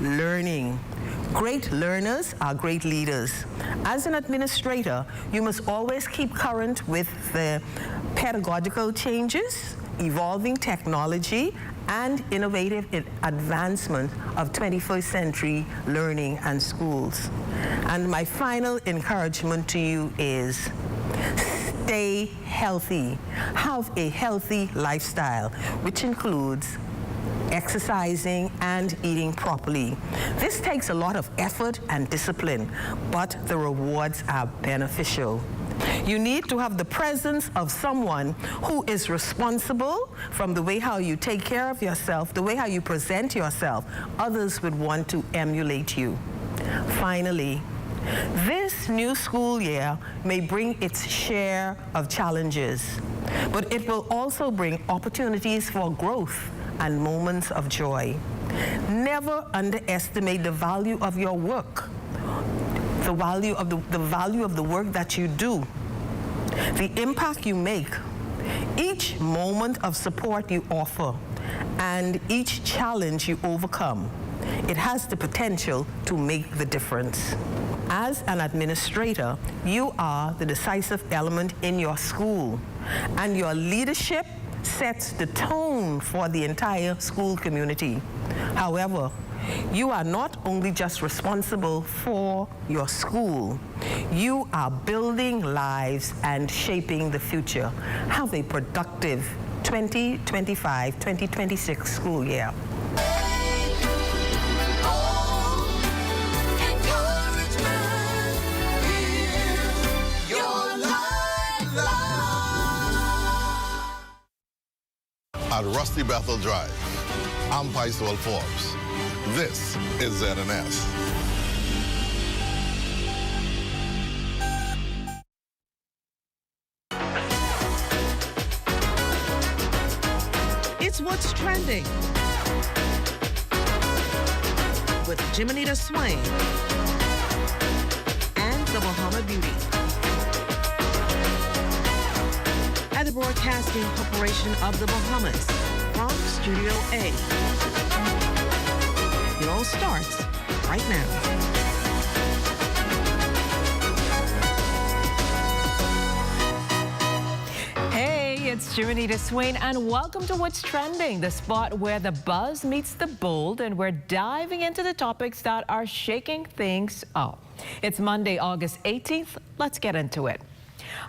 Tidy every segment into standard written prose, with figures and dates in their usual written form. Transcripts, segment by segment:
learning. Great learners are great leaders. As an administrator, you must always keep current with the pedagogical changes, evolving technology, and innovative advancement of 21st century learning and schools. And my final encouragement to you is stay healthy. Have a healthy lifestyle, which includes exercising and eating properly. This takes a lot of effort and discipline, but the rewards are beneficial. You need to have the presence of someone who is responsible from the way how you take care of yourself, the way how you present yourself. Others would want to emulate you. Finally, this new school year may bring its share of challenges, but it will also bring opportunities for growth and moments of joy. Never underestimate the value of your work, the value of the work that you do, the impact you make, each moment of support you offer, and each challenge you overcome. It has the potential to make the difference. As an administrator, you are the decisive element in your school, and your leadership sets the tone for the entire school community. However, you are not only just responsible for your school, you are building lives and shaping the future. Have a productive 2025-2026 school year. At Rusty Bethel Drive, I'm Paiswell Forbes. This is ZNS. It's What's Trending with Jiminita Swain and the Bahama Beauty. At the Broadcasting Corporation of the Bahamas from Studio A. It all starts right now. Hey, it's Jiminita Swain, and welcome to What's Trending, the spot where the buzz meets the bold, and we're diving into the topics that are shaking things up. It's Monday, August 18th. Let's get into it.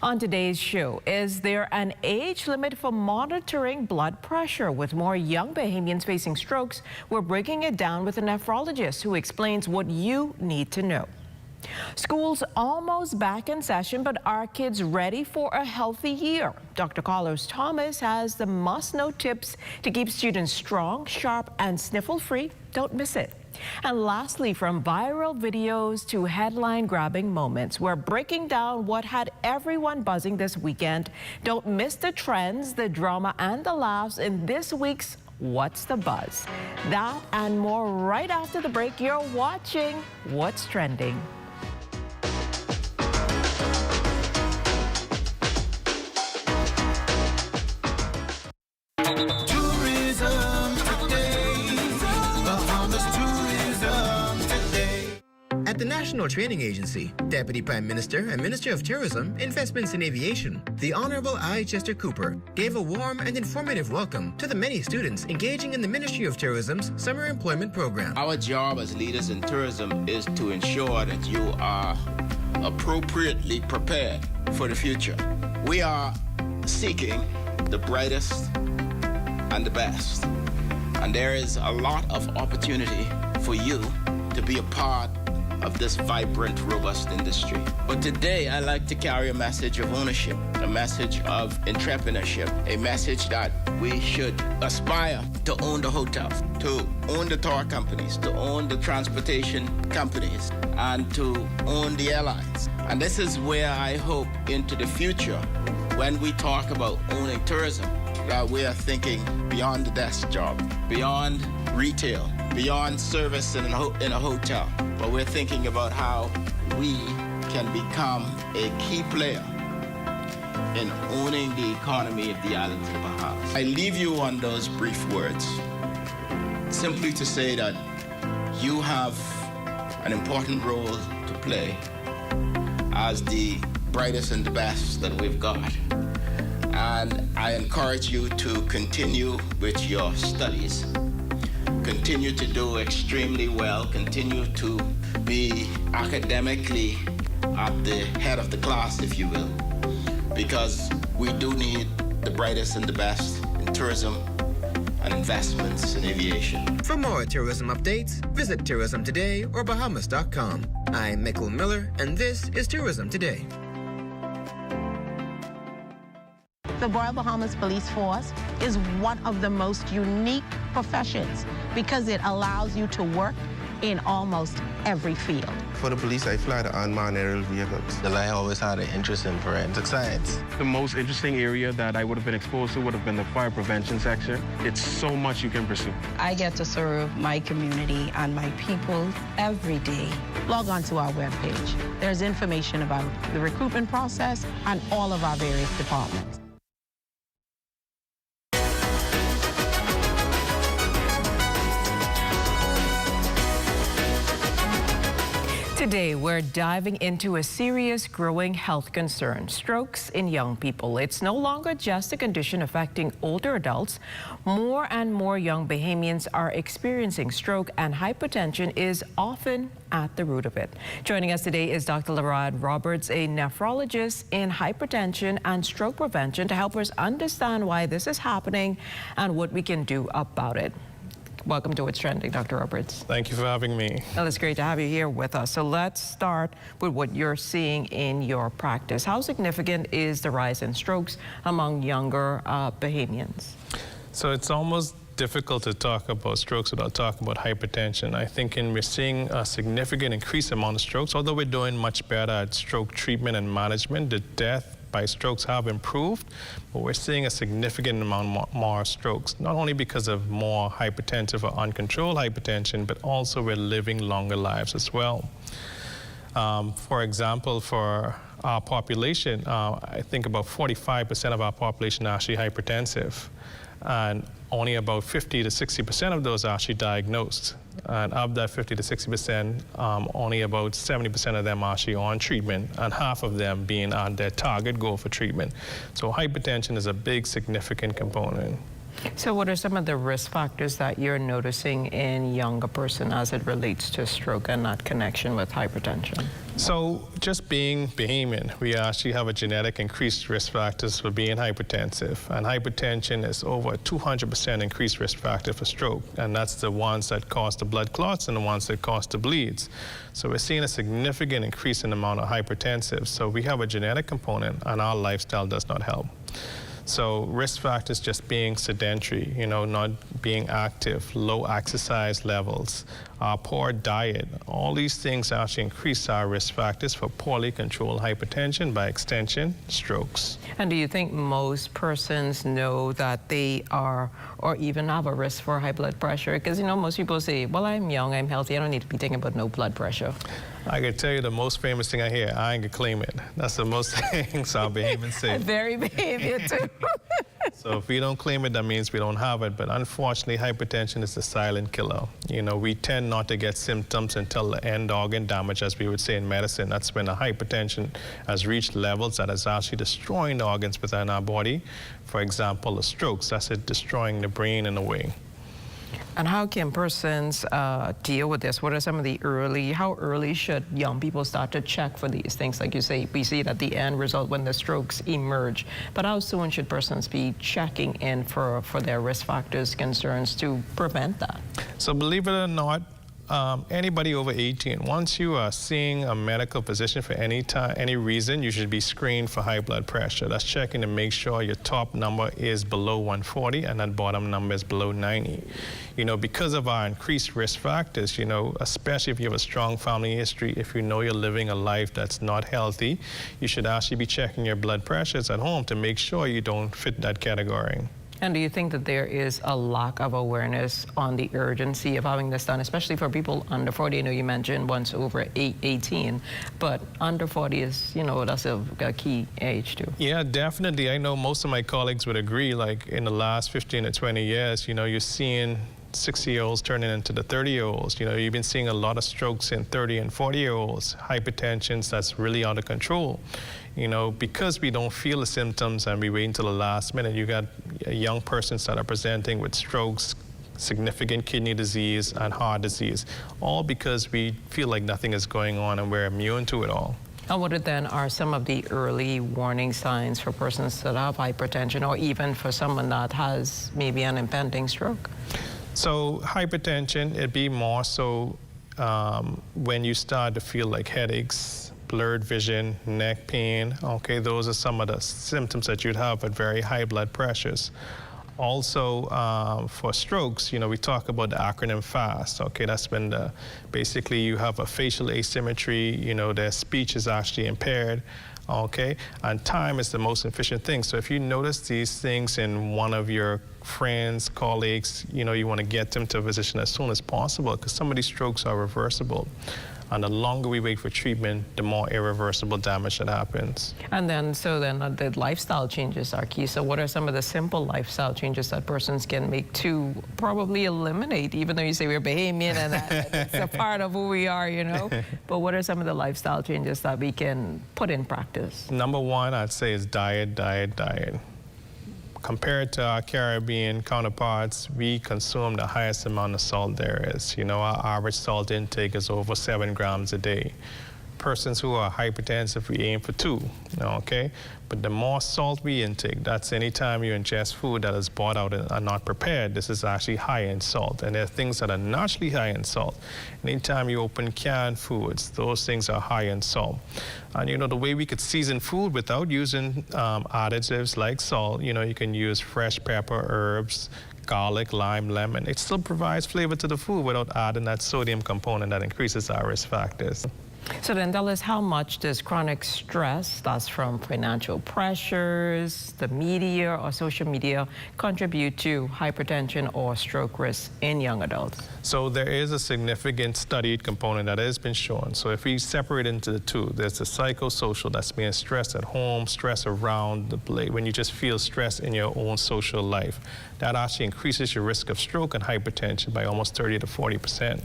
On today's show, is there an age limit for monitoring blood pressure? With more young Bahamians facing strokes, we're breaking it down with a nephrologist who explains what you need to know. School's almost back in session, but are kids ready for a healthy year? Dr. Carlos Thomas has the must-know tips to keep students strong, sharp, and sniffle-free. Don't miss it. And lastly, from viral videos to headline-grabbing moments, we're breaking down what had everyone buzzing this weekend. Don't miss the trends, the drama, and the laughs in this week's What's the Buzz? That and more right after the break. You're watching What's Trending. At the National Training Agency, Deputy Prime Minister and Minister of Tourism, Investments and Aviation, the Honorable I. Chester Cooper, gave a warm and informative welcome to the many students engaging in the Ministry of Tourism's Summer Employment Program. Our job as leaders in tourism is to ensure that you are appropriately prepared for the future. We are seeking the brightest and the best, and there is a lot of opportunity for you to be a part of this vibrant, robust industry. But today, I like to carry a message of ownership, a message of entrepreneurship, a message that we should aspire to own the hotels, to own the tour companies, to own the transportation companies, and to own the airlines. And this is where I hope into the future, when we talk about owning tourism, that we are thinking beyond the desk job, beyond retail, beyond service in a hotel, but we're thinking about how we can become a key player in owning the economy of the islands of the Bahamas. I leave you on those brief words, simply to say that you have an important role to play as the brightest and the best that we've got. And I encourage you to continue with your studies. Continue to do extremely well. Continue to be academically at the head of the class, if you will, because we do need the brightest and the best in tourism and investments in aviation. For more tourism updates, visit Tourism Today or Bahamas.com. I'm Michael Miller, and this is Tourism Today. The Royal Bahamas Police Force is one of the most unique professions because it allows you to work in almost every field. For the police, I fly the unmanned aerial vehicles. Because I always had an interest in forensic science. The most interesting area that I would have been exposed to would have been the fire prevention section. It's so much you can pursue. I get to serve my community and my people every day. Log on to our webpage. There's information about the recruitment process and all of our various departments. Today, we're diving into a serious growing health concern, strokes in young people. It's no longer just a condition affecting older adults. More and more young Bahamians are experiencing stroke, and hypertension is often at the root of it. Joining us today is Dr. Larad Roberts, a nephrologist in hypertension and stroke prevention, to help us understand why this is happening and what we can do about it. Welcome to What's Trending, Dr. Roberts. Thank you for having me. Well, it's great to have you here with us. So let's start with what you're seeing in your practice. How significant is the rise in strokes among younger Bahamians? So it's almost difficult to talk about strokes without talking about hypertension. I think we're seeing a significant increase amount of strokes, although we're doing much better at stroke treatment and management. The death by strokes have improved, but we're seeing a significant amount more strokes, not only because of more hypertensive or uncontrolled hypertension, but also we're living longer lives as well. For example, for our population, I think about 45% of our population are actually hypertensive, and only about 50 to 60% of those are actually diagnosed. And of that 50 to 60%, only about 70% of them are actually on treatment, and half of them being on their target goal for treatment. So hypertension is a big, significant component. So what are some of the risk factors that you're noticing in younger person as it relates to stroke and that connection with hypertension? So just being Bahamian, we actually have a genetic increased risk factors for being hypertensive. And hypertension is over a 200% increased risk factor for stroke. And that's the ones that cause the blood clots and the ones that cause the bleeds. So we're seeing a significant increase in the amount of hypertensive. So we have a genetic component, and our lifestyle does not help. So risk factors just being sedentary, not being active, low exercise levels, poor diet, all these things actually increase our risk factors for poorly controlled hypertension, by extension, strokes. And do you think most persons know that they are or even have a risk for high blood pressure? Because, most people say, well, I'm young, I'm healthy, I don't need to be thinking about no blood pressure. I can tell you the most famous thing I hear, I ain't gonna claim it. That's the most things our Bahamians say. Very Bahamian too. So if we don't claim it, that means we don't have it. But unfortunately, hypertension is the silent killer. We tend not to get symptoms until the end organ damage, as we would say in medicine. That's when the hypertension has reached levels that is actually destroying the organs within our body. For example, the strokes, that's it, destroying the brain in a way. And how can persons deal with this? What are some of the how early should young people start to check for these things? Like you say, we see it at the end result when the strokes emerge. But how soon should persons be checking in for their risk factors, concerns to prevent that? So believe it or not, anybody over 18, once you are seeing a medical physician for any reason, you should be screened for high blood pressure. That's checking to make sure your top number is below 140 and that bottom number is below 90. Because of our increased risk factors, especially if you have a strong family history, if you know you're living a life that's not healthy, you should actually be checking your blood pressures at home to make sure you don't fit that category. And do you think that there is a lack of awareness on the urgency of having this done, especially for people under 40? I know you mentioned once over 18, but under 40 is, that's a key age too. Yeah, definitely. I know most of my colleagues would agree, like in the last 15 to 20 years, you're seeing 60-year-olds turning into the 30-year-olds. You know, you've been seeing a lot of strokes in 30 and 40-year-olds, hypertension that's really out of control. You know, because we don't feel the symptoms and we wait until the last minute, you got young persons that are presenting with strokes, significant kidney disease, and heart disease, all because we feel like nothing is going on and we're immune to it all. And what then are some of the early warning signs for persons that have hypertension, or even for someone that has maybe an impending stroke? So hypertension, it'd be more so when you start to feel like headaches, blurred vision, neck pain. Okay, those are some of the symptoms that you'd have at very high blood pressures. Also, for strokes, you know, we talk about the acronym FAST. Okay, that's when basically you have a facial asymmetry, you know, their speech is actually impaired. Okay, and time is the most efficient thing. So if you notice these things in one of your friends, colleagues, you know, you want to get them to a physician as soon as possible, because some of these strokes are reversible. And the longer we wait for treatment, the more irreversible damage that happens. And then, the lifestyle changes are key. So what are some of the simple lifestyle changes that persons can make to probably eliminate, even though you say we're Bahamian and that's a part of who we are, you know? But what are some of the lifestyle changes that we can put in practice? Number one, I'd say, is diet, diet, diet. Compared to our Caribbean counterparts, we consume the highest amount of salt there is. You know, our average salt intake is over 7 grams a day. Persons who are hypertensive, we aim for 2, okay? But the more salt we intake, that's any time you ingest food that is bought out and not prepared, this is actually high in salt. And there are things that are naturally high in salt. Anytime you open canned foods, those things are high in salt. And, you know, the way we could season food without using additives like salt, you know, you can use fresh pepper, herbs, garlic, lime, lemon. It still provides flavor to the food without adding that sodium component that increases our risk factors. So then tell us, how much does chronic stress, that's from financial pressures, the media or social media, contribute to hypertension or stroke risk in young adults? So there is a significant studied component that has been shown. So if we separate into the two, there's the psychosocial, that's being stressed at home, stress around the place, when you just feel stress in your own social life. That actually increases your risk of stroke and hypertension by almost 30 to 40%.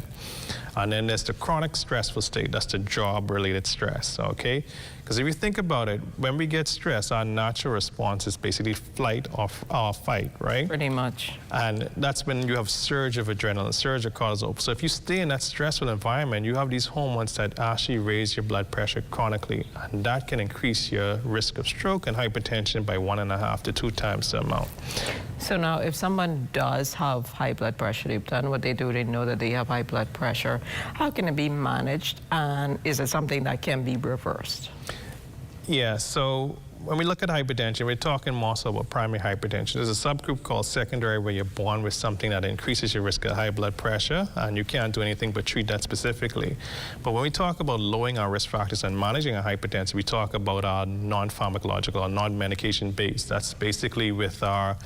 And then there's the chronic stressful state, that's the job-related stress, okay? Because if you think about it, when we get stressed, our natural response is basically flight or fight, right? Pretty much. And that's when you have surge of adrenaline, surge of cortisol. So if you stay in that stressful environment, you have these hormones that actually raise your blood pressure chronically, and that can increase your risk of stroke and hypertension by 1.5 to 2 times the amount. So now, if someone does have high blood pressure, they've done what they do, they know that they have high blood pressure, how can it be managed, and is it something that can be reversed? Yeah, so when we look at hypertension, we're talking more so about primary hypertension. There's a subgroup called secondary, where you're born with something that increases your risk of high blood pressure, and you can't do anything but treat that specifically. But when we talk about lowering our risk factors and managing our hypertension, we talk about our non-pharmacological or non-medication based. That's basically with our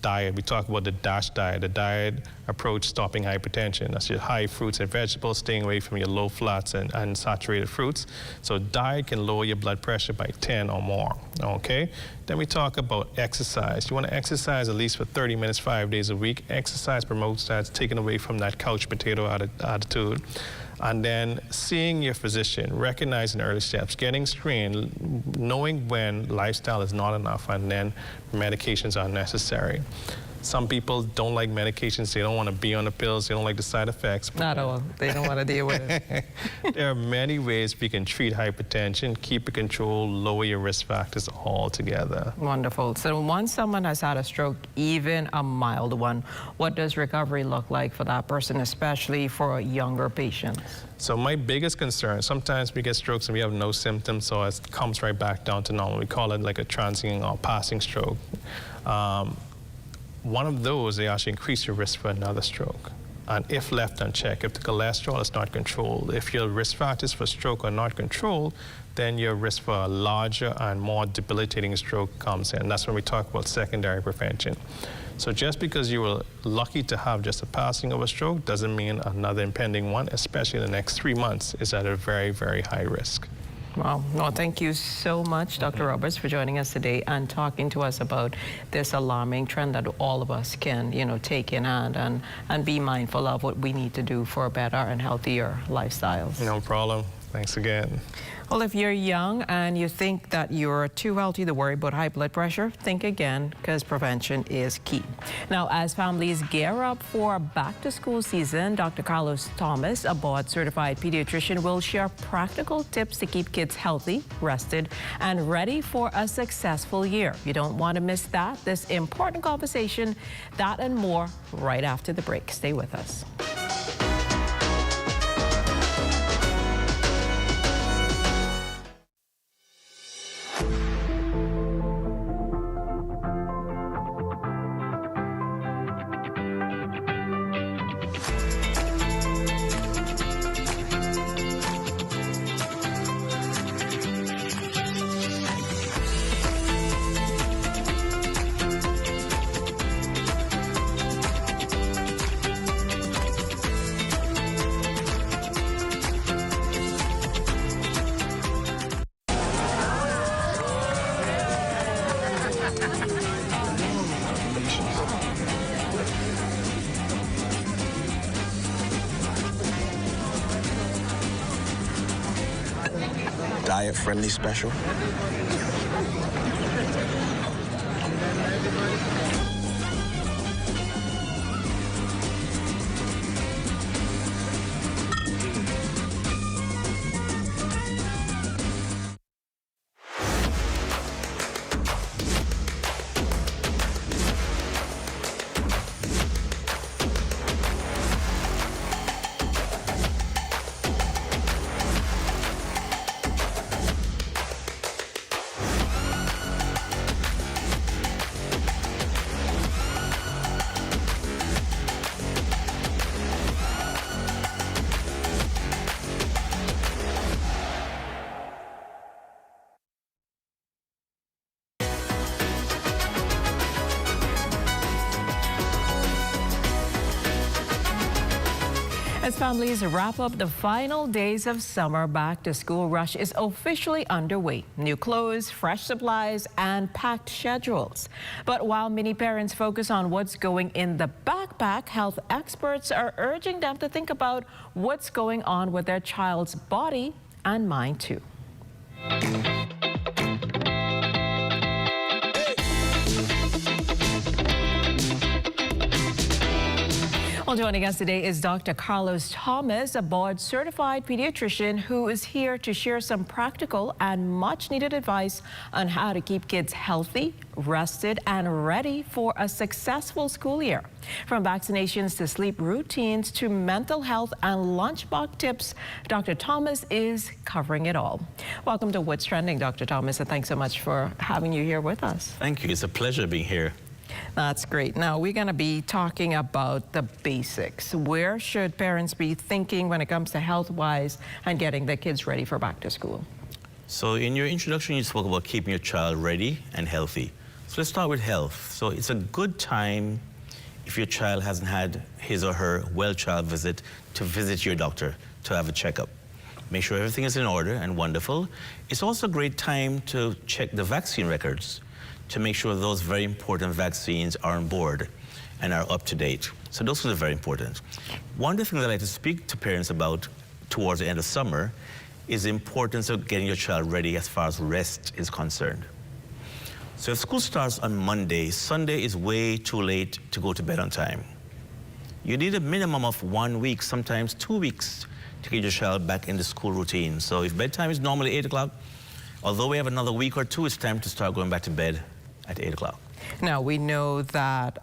diet. We talk about the DASH diet, the diet approach stopping hypertension. That's your high fruits and vegetables, staying away from your low flats and saturated fruits. So diet can lower your blood pressure by 10 or more, okay? Then we talk about exercise. You want to exercise at least for 30 minutes, 5 days a week. Exercise promotes that, taken away from that couch potato attitude. And then seeing your physician, recognizing early steps, getting screened, knowing when lifestyle is not enough, and then medications are necessary. Some people don't like medications. They don't want to be on the pills. They don't like the side effects. Not all. They don't want to deal with it. There are many ways we can treat hypertension, keep it controlled, lower your risk factors altogether. Wonderful. So once someone has had a stroke, even a mild one, what does recovery look like for that person, especially for younger patients? So my biggest concern, sometimes we get strokes and we have no symptoms, so it comes right back down to normal. We call it like a transient or passing stroke. One of those, they actually increase your risk for another stroke. And if left unchecked, if the cholesterol is not controlled, if your risk factors for stroke are not controlled, then your risk for a larger and more debilitating stroke comes in. That's when we talk about secondary prevention. So just because you were lucky to have just a passing of a stroke doesn't mean another impending one, especially in the next 3 months, is at a very, very high risk. Wow. Well, thank you so much, Dr. Roberts, for joining us today and talking to us about this alarming trend that all of us can, take in hand and be mindful of what we need to do for better and healthier lifestyles. No problem. Thanks again. Well, if you're young and you think that you're too healthy to worry about high blood pressure, think again, because prevention is key. Now, as families gear up for back-to-school season, Dr. Carlos Thomas, a board-certified pediatrician, will share practical tips to keep kids healthy, rested, and ready for a successful year. You don't want to miss that. This important conversation, that and more, right after the break. Stay with us. Diet-friendly special. As families wrap up the final days of summer, back-to-school rush is officially underway. New clothes, fresh supplies, and packed schedules. But while many parents focus on what's going in the backpack, health experts are urging them to think about what's going on with their child's body and mind, too. Well, joining us today is Dr. Carlos Thomas, a board-certified pediatrician who is here to share some practical and much-needed advice on how to keep kids healthy, rested, and ready for a successful school year. From vaccinations to sleep routines to mental health and lunchbox tips, Dr. Thomas is covering it all. Welcome to What's Trending, Dr. Thomas, and thanks so much for having you here with us. Thank you. It's a pleasure being here. That's great. Now, we're going to be talking about the basics. Where should parents be thinking when it comes to health-wise and getting their kids ready for back to school? So in your introduction, you spoke about keeping your child ready and healthy. So let's start with health. So it's a good time, if your child hasn't had his or her well-child visit, to visit your doctor to have a checkup. Make sure everything is in order and wonderful. It's also a great time to check the vaccine records, to make sure those very important vaccines are on board and are up to date. So those are very important. One of the things I like to speak to parents about towards the end of summer is the importance of getting your child ready as far as rest is concerned. So if school starts on Monday, Sunday is way too late to go to bed on time. You need a minimum of 1 week, sometimes 2 weeks, to get your child back in the school routine. So if bedtime is normally 8 o'clock, although we have another week or two, it's time to start going back to bed at 8 o'clock. Now, we know that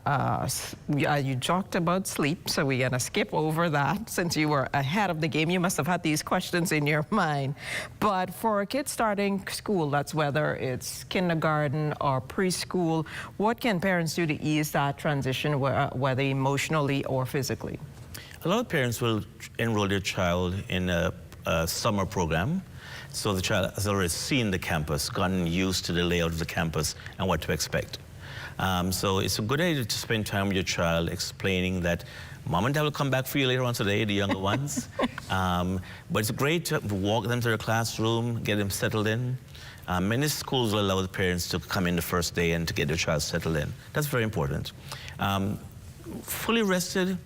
you talked about sleep, so we're going to skip over that. Since you were ahead of the game, you must have had these questions in your mind. But for a kid starting school, that's whether it's kindergarten or preschool, what can parents do to ease that transition, whether emotionally or physically? A lot of parents will enroll their child in a summer program. So the child has already seen the campus, gotten used to the layout of the campus and what to expect. So it's a good idea to spend time with your child explaining that Mom and Dad will come back for you later on today, the younger ones. But it's great to walk them to their classroom, get them settled in. Many schools will allow the parents to come in the first day and to get their child settled in. That's very important. Fully rested,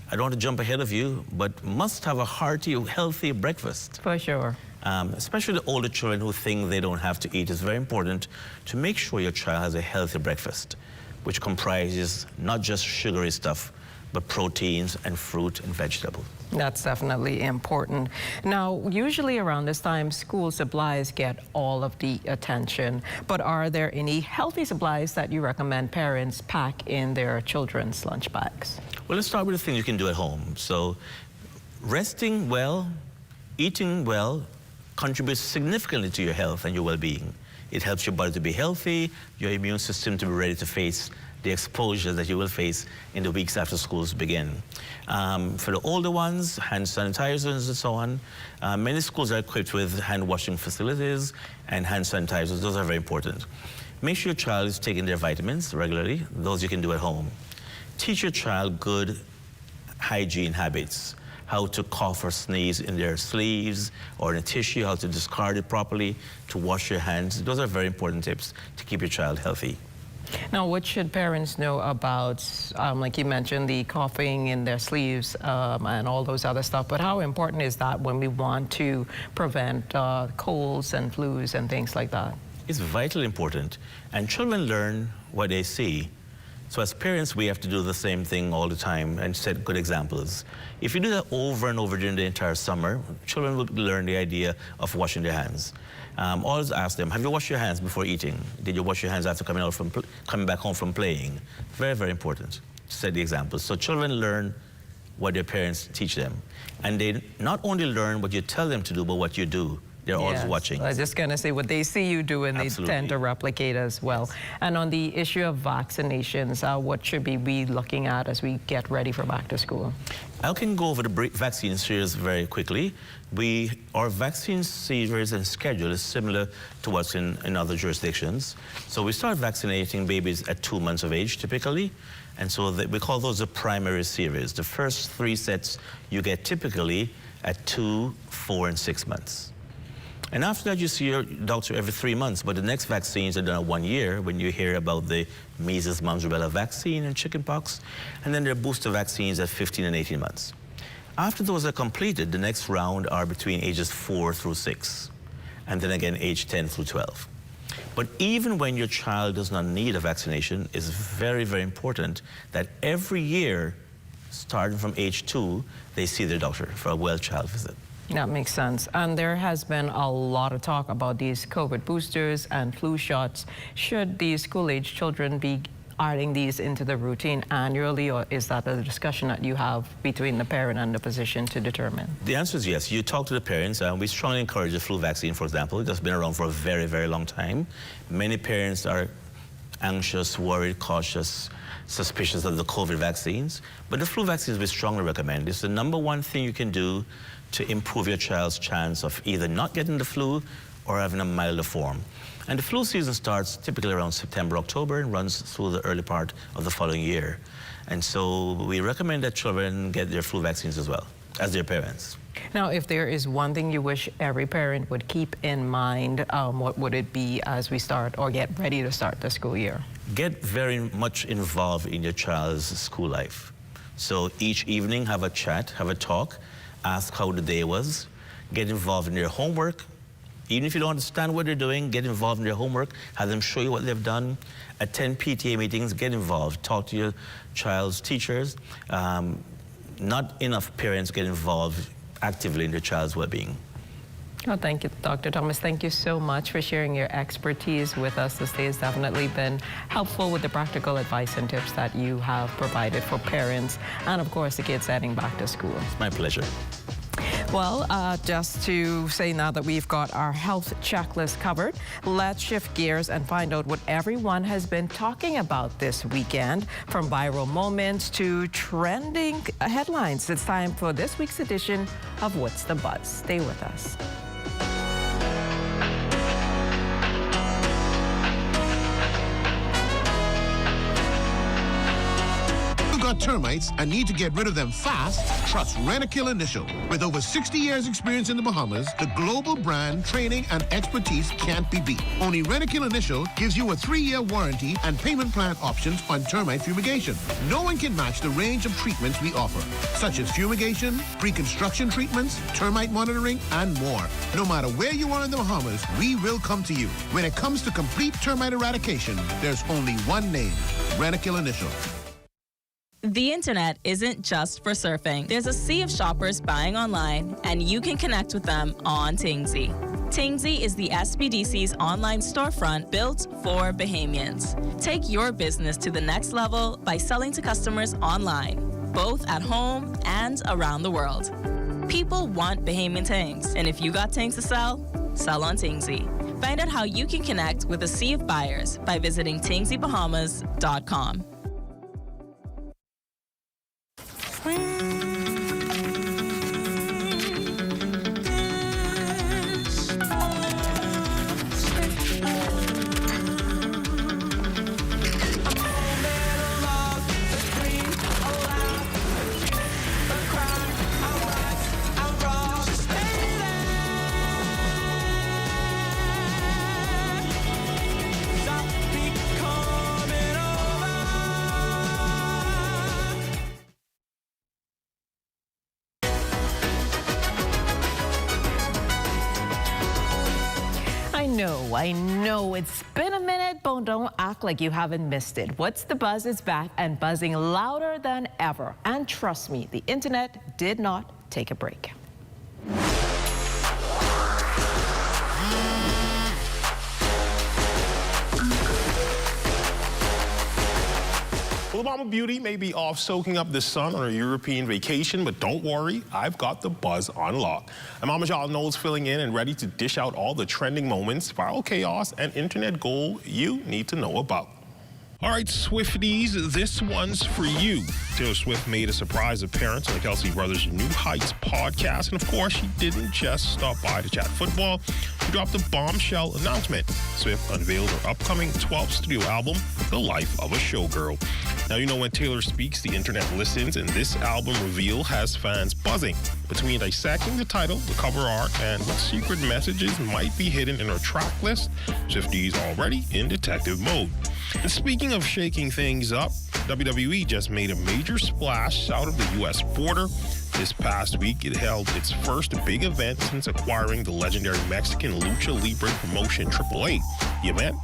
I don't want to jump ahead of you, but must have a hearty, healthy breakfast. For sure. Especially the older children who think they don't have to eat. It's very important to make sure your child has a healthy breakfast, which comprises not just sugary stuff, but proteins and fruit and vegetable. That's definitely important. Now, usually around this time, school supplies get all of the attention, but are there any healthy supplies that you recommend parents pack in their children's lunch bags? Well, let's start with the things you can do at home. So, resting well, eating well, contributes significantly to your health and your well-being. It helps your body to be healthy, your immune system to be ready to face the exposure that you will face in the weeks after schools begin. For the older ones, hand sanitizers and so on. Many schools are equipped with hand washing facilities and hand sanitizers. Those are very important. Make sure your child is taking their vitamins regularly. Those you can do at home. Teach your child good hygiene habits. How to cough or sneeze in their sleeves or in a tissue, how to discard it properly, to wash your hands. Those are very important tips to keep your child healthy. Now, what should parents know about, like you mentioned, the coughing in their sleeves and all those other stuff, but how important is that when we want to prevent colds and flus and things like that? It's vitally important, and children learn what they see. So as parents, we have to do the same thing all the time and set good examples. If you do that over and over during the entire summer, children will learn the idea of washing their hands. Always ask them, have you washed your hands before eating? Did you wash your hands after coming back home from playing? Very, very important to set the example. So children learn what their parents teach them. And they not only learn what you tell them to do, but what you do. They're always watching. I was just going to say what they see you do, and Absolutely. they tend to replicate as well. And on the issue of vaccinations, what should we be looking at as we get ready for back to school? I can go over the vaccine series very quickly. Our vaccine series and schedule is similar to what's in other jurisdictions. So we start vaccinating babies at 2 months of age, typically. And so we call those the primary series. The first 3 sets you get typically at 2, 4, and 6 months. And after that, you see your doctor every 3 months, but the next vaccines are done at 1 year when you hear about the measles, mumps, rubella vaccine and chickenpox, and then there are booster vaccines at 15 and 18 months. After those are completed, the next round are between ages 4 through 6, and then again age 10 through 12. But even when your child does not need a vaccination, it's very, very important that every year, starting from age 2, they see their doctor for a well-child visit. That makes sense. And there has been a lot of talk about these COVID boosters and flu shots. Should these school-age children be adding these into the routine annually, or is that a discussion that you have between the parent and the physician to determine? The answer is yes. You talk to the parents, and we strongly encourage the flu vaccine, for example. It's been around for a very, very long time. Many parents are anxious, worried, cautious, suspicious of the COVID vaccines. But the flu vaccines we strongly recommend. It's the #1 thing you can do to improve your child's chance of either not getting the flu or having a milder form. And the flu season starts typically around September, October, and runs through the early part of the following year. And so we recommend that children get their flu vaccines as well, as their parents. Now, if there is one thing you wish every parent would keep in mind, what would it be as we start or get ready to start the school year? Get very much involved in your child's school life. So each evening, have a chat, have a talk, ask how the day was, get involved in their homework. Even if you don't understand what they're doing, get involved in their homework, have them show you what they've done. Attend PTA meetings, get involved, talk to your child's teachers. Not enough parents get involved actively in their child's well-being. Well, thank you, Dr. Thomas. Thank you so much for sharing your expertise with us. This day has definitely been helpful with the practical advice and tips that you have provided for parents and, of course, the kids heading back to school. It's my pleasure. Well, just to say now that we've got our health checklist covered, let's shift gears and find out what everyone has been talking about this weekend, from viral moments to trending headlines. It's time for this week's edition of What's the Buzz. Stay with us. got termites and need to get rid of them fast, trust Rentokil Initial. With over 60 years experience in the Bahamas, the global brand, training, and expertise can't be beat. Only Rentokil Initial gives you a 3-year warranty and payment plan options on termite fumigation. No one can match the range of treatments we offer, such as fumigation, pre-construction treatments, termite monitoring, and more. No matter where you are in the Bahamas, we will come to you. When it comes to complete termite eradication, there's only one name, Rentokil Initial. The internet isn't just for surfing. There's a sea of shoppers buying online, and you can connect with them on Tingsy. Tingsy is the SBDC's online storefront built for Bahamians. Take your business to the next level by selling to customers online, both at home and around the world. People want Bahamian things, and if you got things to sell, sell on Tingsy. Find out how you can connect with a sea of buyers by visiting tingsybahamas.com. I know it's been a minute, but don't act like you haven't missed it. What's the Buzz is back and buzzing louder than ever. And trust me, the internet did not take a break. Well, Bahama Beauty may be off soaking up the sun on a European vacation, but don't worry, I've got the buzz on lock. I'm Amajal Knowles filling in and ready to dish out all the trending moments, viral chaos, and internet gold you need to know about. All right, Swifties, this one's for you. Taylor Swift made a surprise appearance on the Kelsey Brothers' New Heights podcast, and of course, she didn't just stop by to chat football. She dropped a bombshell announcement. Swift unveiled her upcoming 12th studio album, The Life of a Showgirl. Now, you know when Taylor speaks, the internet listens, and this album reveal has fans buzzing. Between dissecting the title, the cover art, and what secret messages might be hidden in her track list, Swifties already in detective mode. And speaking of shaking things up, WWE just made a major splash south of the U.S. border. This past week, it held its first big event since acquiring the legendary Mexican Lucha Libre promotion AAA. The event,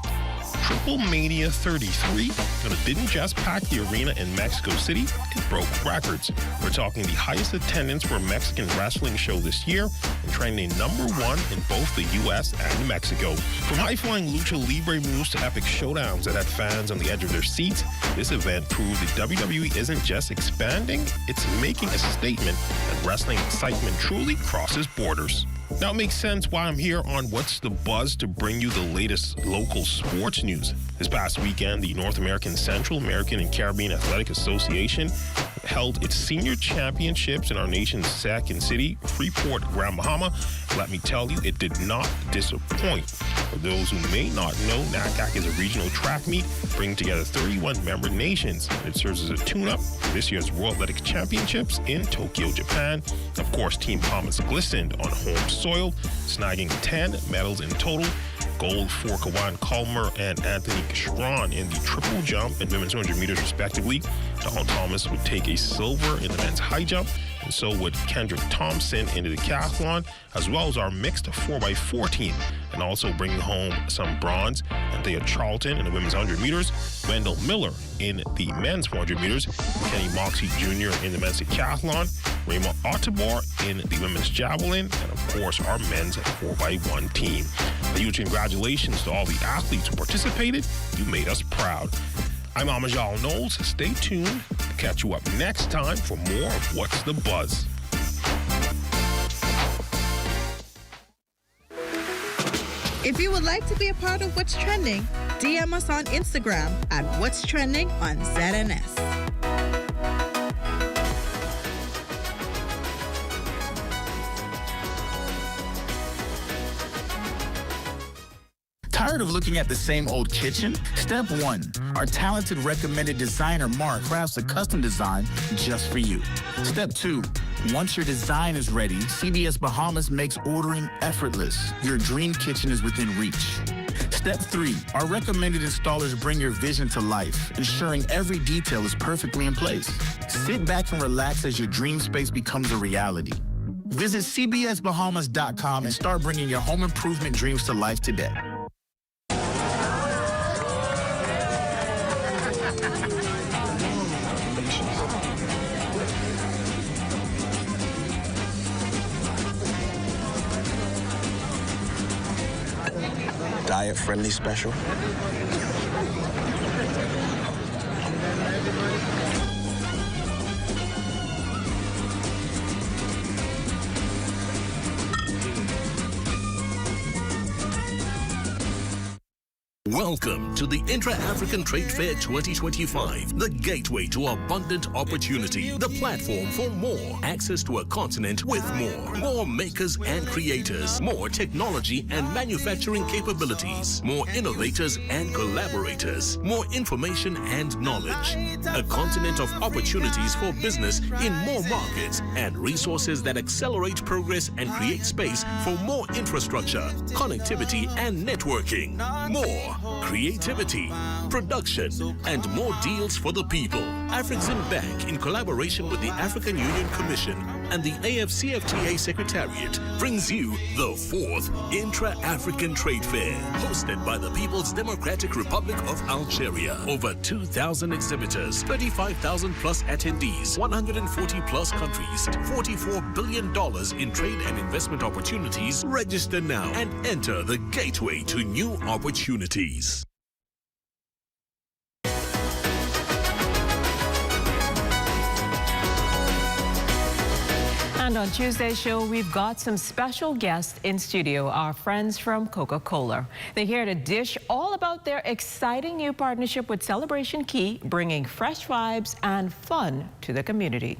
Triple Mania 33, and it didn't just pack the arena in Mexico City, it broke records. We're talking the highest attendance for a Mexican wrestling show this year, and trending #1 in both the U.S. and Mexico. From high-flying Lucha Libre moves to epic showdowns that had fans on the edge of their seats, this event proved that WWE isn't just expanding, it's making a statement that wrestling excitement truly crosses borders. Now it makes sense why I'm here on What's the Buzz to bring you the latest local sports news. This past weekend, the North American Central American and Caribbean Athletic Association held its senior championships in our nation's second city, Freeport, Grand Bahama. Let me tell you, it did not disappoint. For those who may not know, NACAC is a regional track meet bringing together 31 member nations. It serves as a tune-up for this year's World Athletic Championships in Tokyo, Japan. Of course, Team Bahamas glistened on home soil, snagging 10 medals in total. Gold for Kawan Culmer and Anthony Kashran in the triple jump and women's 200 meters respectively. Donald Thomas would take a silver in the men's high jump, and so would Kendrick Thompson in the decathlon, as well as our mixed 4x4 team, and also bringing home some bronze, Anthea Charlton in the women's 100 meters, Wendell Miller in the men's 400 meters, Kenny Moxie Jr. in the men's decathlon, Raymond Ottobor in the women's javelin, and of course our men's 4x1 team. A huge congratulations to all the athletes who participated. You made us proud. I'm Amajal Knowles. Stay tuned to catch you up next time for more of What's the Buzz. If you would like to be a part of What's Trending, DM us on Instagram at What's Trending on ZNS. Tired of looking at the same old kitchen? Step 1. Our talented recommended designer Mark crafts a custom design just for you. Step 2. Once your design is ready, CBS Bahamas makes ordering effortless. Your dream kitchen is within reach. Step 3. Our recommended installers bring your vision to life, ensuring every detail is perfectly in place. Sit back and relax as your dream space becomes a reality. Visit cbsbahamas.com and start bringing your home improvement dreams to life today. Diet-friendly special. Welcome to the Intra-African Trade Fair 2025, the gateway to abundant opportunity, the platform for more, access to a continent with more makers and creators, more technology and manufacturing capabilities, more innovators and collaborators, more information and knowledge, a continent of opportunities for business in more markets and resources that accelerate progress and create space for more infrastructure, connectivity and networking, more creativity, production, and more deals for the people. Afrexim Bank, in collaboration with the African Union Commission and the AFCFTA Secretariat, brings you the 4th Intra-African Trade Fair, hosted by the People's Democratic Republic of Algeria. Over 2,000 exhibitors, 35,000 plus attendees, 140 plus countries, $44 billion in trade and investment opportunities. Register now and enter the gateway to new opportunities. And on Tuesday's show, we've got some special guests in studio, our friends from Coca-Cola. They're here to dish all about their exciting new partnership with Celebration Key, bringing fresh vibes and fun to the community.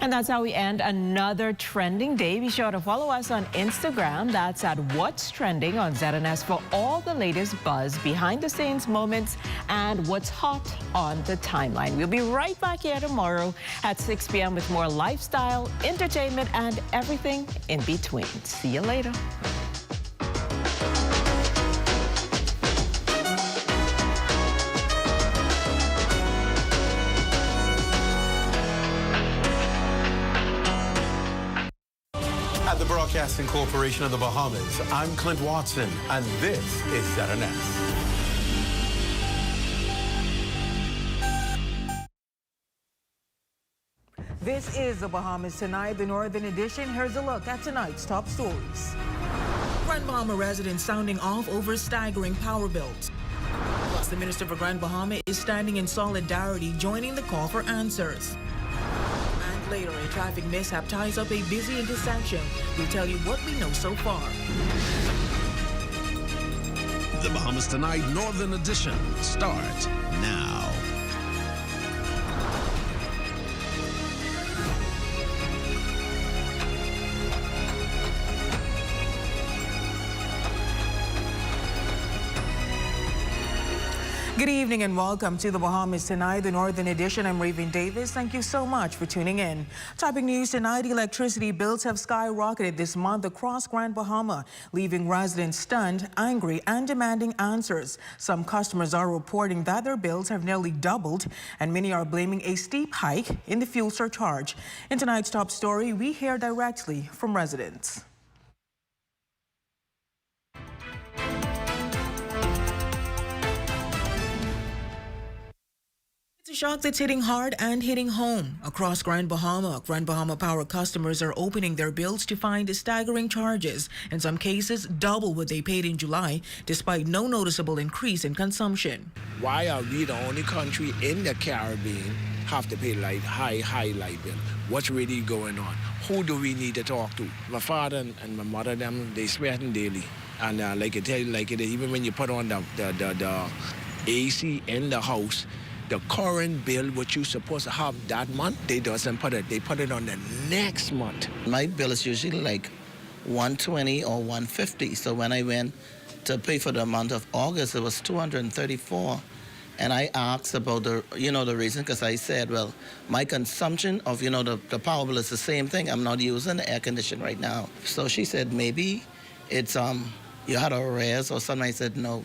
And that's how we end another trending day. Be sure to follow us on Instagram. That's at What's Trending on ZNS for all the latest buzz, behind the scenes moments, and what's hot on the timeline. We'll be right back here tomorrow at 6 p.m. with more lifestyle, entertainment, and everything in between. See you later. At the Broadcasting Corporation of the Bahamas, I'm Clint Watson, and this is ZNS. This is the Bahamas Tonight, the Northern Edition. Here's a look at tonight's top stories. Grand Bahama residents sounding off over staggering power bills. Plus, the Minister for Grand Bahama is standing in solidarity, joining the call for answers. And later, a traffic mishap ties up a busy intersection. We'll tell you what we know so far. The Bahamas Tonight Northern Edition starts now. Good evening and welcome to the Bahamas Tonight, the Northern Edition. I'm Raven Davis. Thank you so much for tuning in. Topping news tonight, electricity bills have skyrocketed this month across Grand Bahama, leaving residents stunned, angry, and demanding answers. Some customers are reporting that their bills have nearly doubled, and many are blaming a steep hike in the fuel surcharge. In tonight's top story, we hear directly from residents. It's a shock that's hitting hard and hitting home. Across Grand Bahama Power customers are opening their bills to find staggering charges, in some cases double what they paid in July, despite no noticeable increase in consumption. Why are we the only country in the Caribbean have to pay high light bill? What's really going on? Who do we need to talk to? My father and my mother, they sweating daily. And like I tell you, like it is, even when you put on the AC in the house, the current bill, what you're supposed to have that month, they doesn't put it. They put it on the next month. My bill is usually like $120 or $150. So when I went to pay for the month of August, it was $234. And I asked about the reason, because I said, well, my consumption of, the power bill is the same thing. I'm not using the air conditioner right now. So she said, maybe it's, you had a raise or something. I said, no.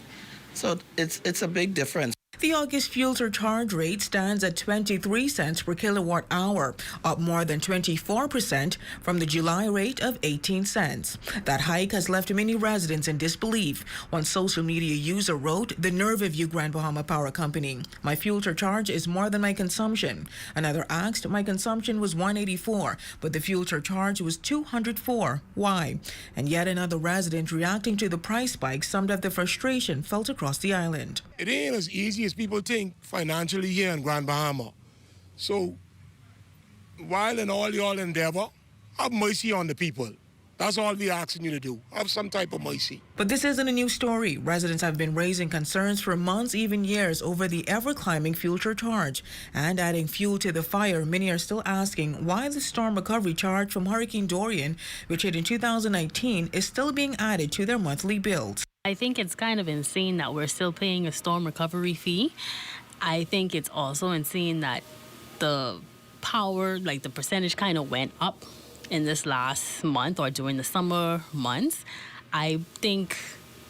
So it's a big difference. The August fuel surcharge rate stands at 23 cents per kilowatt hour, up more than 24% from the July rate of 18 cents. That hike has left many residents in disbelief. One social media user wrote, "The nerve of you, Grand Bahama Power Company. My fuel surcharge is more than my consumption." Another asked, "My consumption was 184, but the fuel surcharge was 204. Why?" And yet another resident reacting to the price spike summed up the frustration felt across the island. It ain't as easy as people think financially here in Grand Bahama. So while in all your endeavor, have mercy on the people. That's all we're asking you to do. Have some type of mercy. But this isn't a new story. Residents have been raising concerns for months, even years, over the ever-climbing fuel surcharge. And adding fuel to the fire, many are still asking why the storm recovery charge from Hurricane Dorian, which hit in 2019, is still being added to their monthly bills. I think it's kind of insane that we're still paying a storm recovery fee. I think it's also insane that the power, like the percentage kind of went up in this last month or during the summer months. I think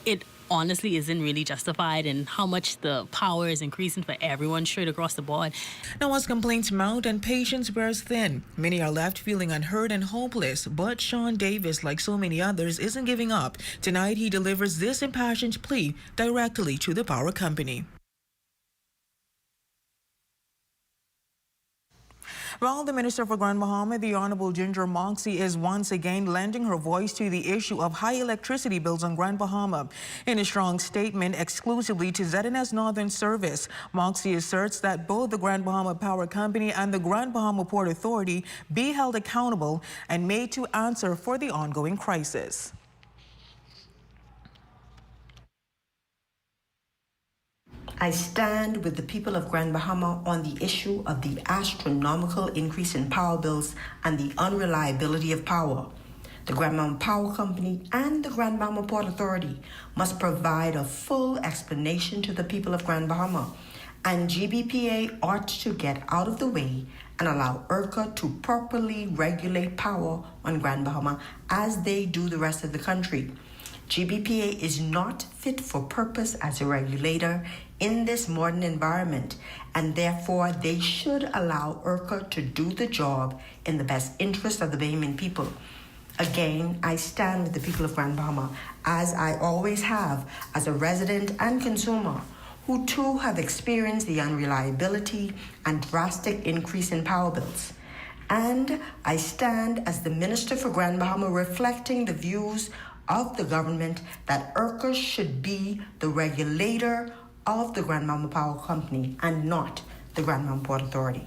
it honestly isn't really justified in how much the power is increasing for everyone straight across the board. Now, as complaints mount and patience wears thin, many are left feeling unheard and hopeless. But Sean Davis, like so many others, isn't giving up. Tonight, he delivers this impassioned plea directly to the power company. Well, the Minister for Grand Bahama, the Honorable Ginger Moxie, is once again lending her voice to the issue of high electricity bills on Grand Bahama. In a strong statement exclusively to ZNS Northern Service, Moxie asserts that both the Grand Bahama Power Company and the Grand Bahama Port Authority be held accountable and made to answer for the ongoing crisis. I stand with the people of Grand Bahama on the issue of the astronomical increase in power bills and the unreliability of power. The Grand Bahama Power Company and the Grand Bahama Port Authority must provide a full explanation to the people of Grand Bahama, and GBPA ought to get out of the way and allow ERCA to properly regulate power on Grand Bahama as they do the rest of the country. GBPA is not fit for purpose as a regulator in this modern environment, and therefore they should allow ERCA to do the job in the best interest of the Bahamian people. Again, I stand with the people of Grand Bahama, as I always have as a resident and consumer, who too have experienced the unreliability and drastic increase in power bills. And I stand as the Minister for Grand Bahama, reflecting the views of the government that ERCA should be the regulator of the Grand Bahama Power Company and not the Grand Bahama Port Authority.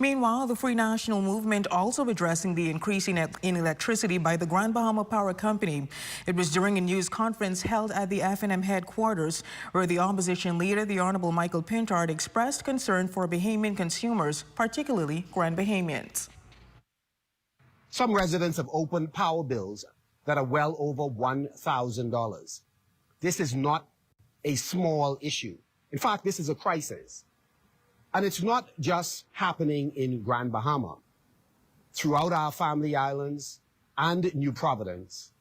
Meanwhile, the Free National Movement also addressing the increase in electricity by the Grand Bahama Power Company. It was during a news conference held at the FNM headquarters where the opposition leader, the Honorable Michael Pintard, expressed concern for Bahamian consumers, particularly Grand Bahamians. Some residents have opened power bills that are well over $1,000. This is not a small issue. In fact, this is a crisis. And it's not just happening in Grand Bahama. Throughout our family islands and New Providence,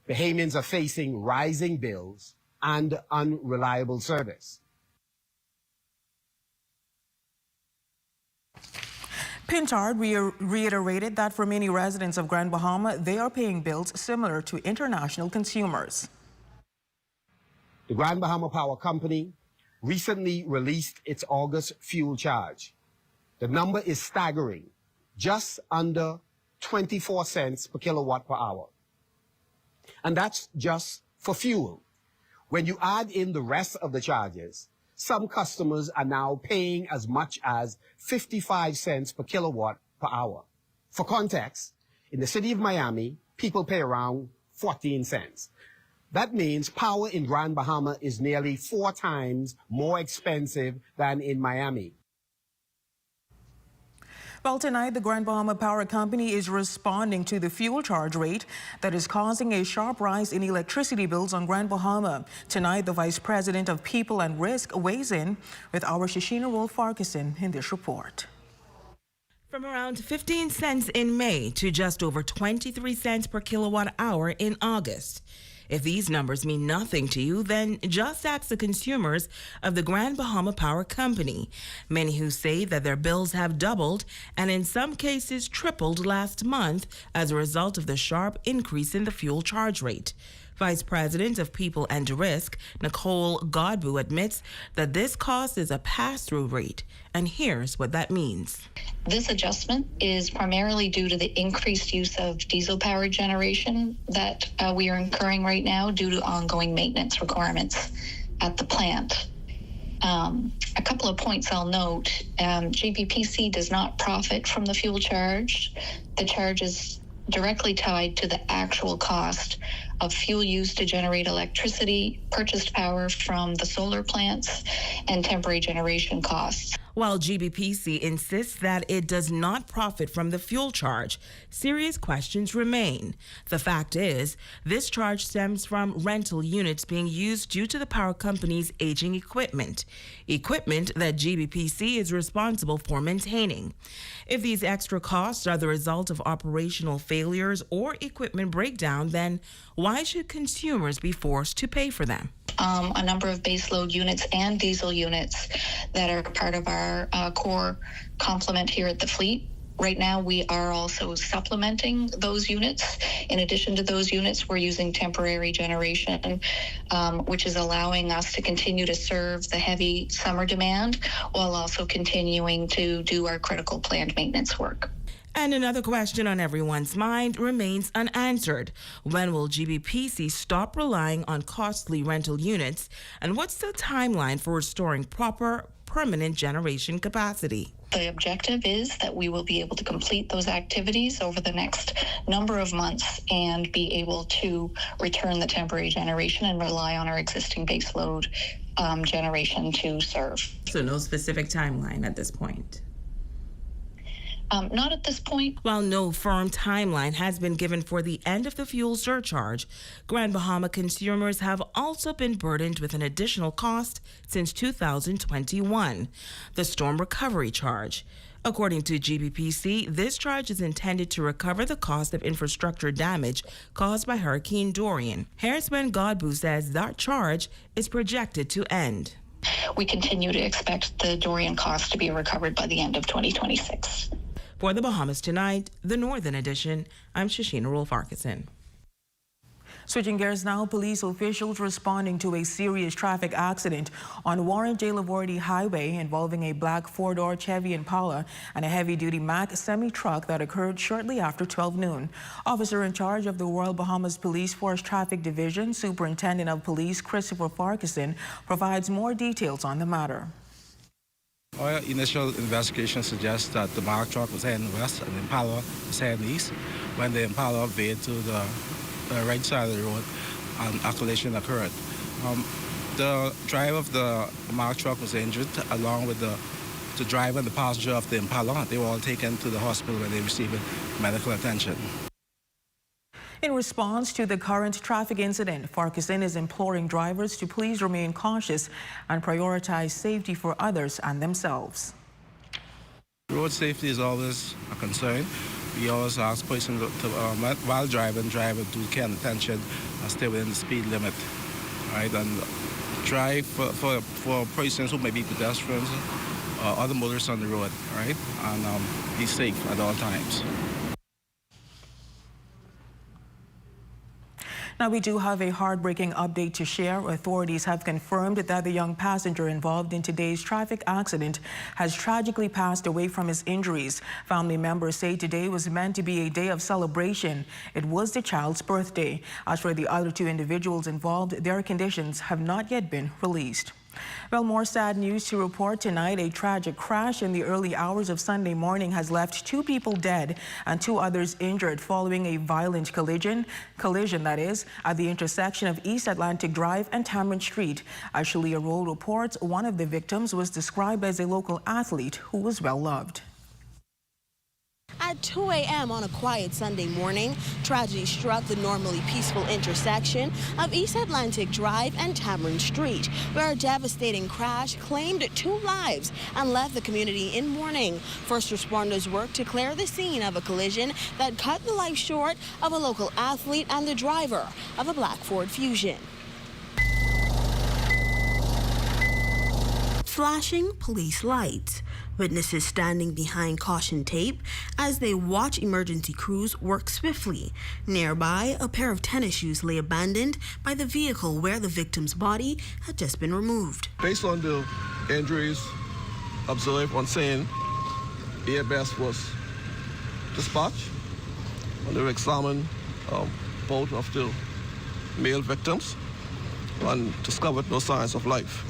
Bahamians are facing rising bills and unreliable service. Pintard reiterated that for many residents of Grand Bahama, they are paying bills similar to international consumers. The Grand Bahama Power Company recently released its August fuel charge. The number is staggering, just under 24 cents per kilowatt per hour. And that's just for fuel. When you add in the rest of the charges, some customers are now paying as much as 55 cents per kilowatt per hour. For context, in the city of Miami, people pay around 14 cents. That means power in Grand Bahama is nearly 4 times more expensive than in Miami. Well, tonight, the Grand Bahama Power Company is responding to the fuel charge rate that is causing a sharp rise in electricity bills on Grand Bahama. Tonight, the Vice President of People and Risk weighs in with our Shashina Wolf-Farquharson in this report. From around 15 cents in May to just over 23 cents per kilowatt hour in August. If these numbers mean nothing to you, then just ask the consumers of the Grand Bahama Power Company, many who say that their bills have doubled and in some cases tripled last month as a result of the sharp increase in the fuel charge rate. Vice President of People and Risk, Nicole Godbout, admits that this cost is a pass-through rate, and here's what that means. This adjustment is primarily due to the increased use of diesel-powered generation that we are incurring right now due to ongoing maintenance requirements at the plant. A couple of points I'll note. GBPC does not profit from the fuel charge. The charge is directly tied to the actual cost of fuel used to generate electricity, purchased power from the solar plants, and temporary generation costs. While GBPC insists that it does not profit from the fuel charge, serious questions remain. The fact is, this charge stems from rental units being used due to the power company's aging equipment that GBPC is responsible for maintaining. If these extra costs are the result of operational failures or equipment breakdown, then why should consumers be forced to pay for them? A number of baseload units and diesel units that are part of our core complement here at the fleet. Right now, we are also supplementing those units. In addition to those units, we're using temporary generation, which is allowing us to continue to serve the heavy summer demand while also continuing to do our critical plant maintenance work. And another question on everyone's mind remains unanswered. When will GBPC stop relying on costly rental units? And what's the timeline for restoring proper permanent generation capacity? The objective is that we will be able to complete those activities over the next number of months and be able to return the temporary generation and rely on our existing baseload generation to serve. So no specific timeline at this point? Not at this point. While no firm timeline has been given for the end of the fuel surcharge, Grand Bahama consumers have also been burdened with an additional cost since 2021, the storm recovery charge. According to GBPC, this charge is intended to recover the cost of infrastructure damage caused by Hurricane Dorian. Harrisman Godbout says that charge is projected to end. We continue to expect the Dorian cost to be recovered by the end of 2026. For the Bahamas Tonight, the Northern Edition, I'm Shashina Wolf-Farquharson. Switching gears now, police officials responding to a serious traffic accident on Warren J. Lavordi Highway involving a black four-door Chevy Impala and a heavy-duty Mack semi-truck that occurred shortly after 12 noon. Officer in charge of the Royal Bahamas Police Force Traffic Division, Superintendent of Police Christopher Farquharson, provides more details on the matter. Our initial investigation suggests that the Mack truck was heading west and the Impala was heading east. When the Impala veered to the right side of the road, a collision occurred. The driver of the Mack truck was injured, along with the driver and the passenger of the Impala. They were all taken to the hospital where they received medical attention. In response to the current traffic incident, Farquharson is imploring drivers to please remain cautious and prioritize safety for others and themselves. Road safety is always a concern. We always ask persons while driving, driver to care attention and stay within the speed limit, right? And drive for persons who may be pedestrians or other motorists on the road, right? And be safe at all times. Now, we do have a heartbreaking update to share. Authorities have confirmed that the young passenger involved in today's traffic accident has tragically passed away from his injuries. Family members say today was meant to be a day of celebration. It was the child's birthday. As for the other two individuals involved, their conditions have not yet been released. Well, more sad news to report tonight. A tragic crash in the early hours of Sunday morning has left 2 people dead and 2 others injured following a violent collision that is, at the intersection of East Atlantic Drive and Tamron Street. As Shalia Roll reports, one of the victims was described as a local athlete who was well loved. At 2 a.m. on a quiet Sunday morning, tragedy struck the normally peaceful intersection of East Atlantic Drive and Tamarind Street, where a devastating crash claimed 2 lives and left the community in mourning. First responders worked to clear the scene of a collision that cut the life short of a local athlete and the driver of a black Ford Fusion. Flashing police lights. Witnesses standing behind caution tape as they watch emergency crews work swiftly. Nearby, a pair of tennis shoes lay abandoned by the vehicle where the victim's body had just been removed. Based on the injuries observed on scene, ABS was dispatched and they examined both of the male victims and discovered no signs of life.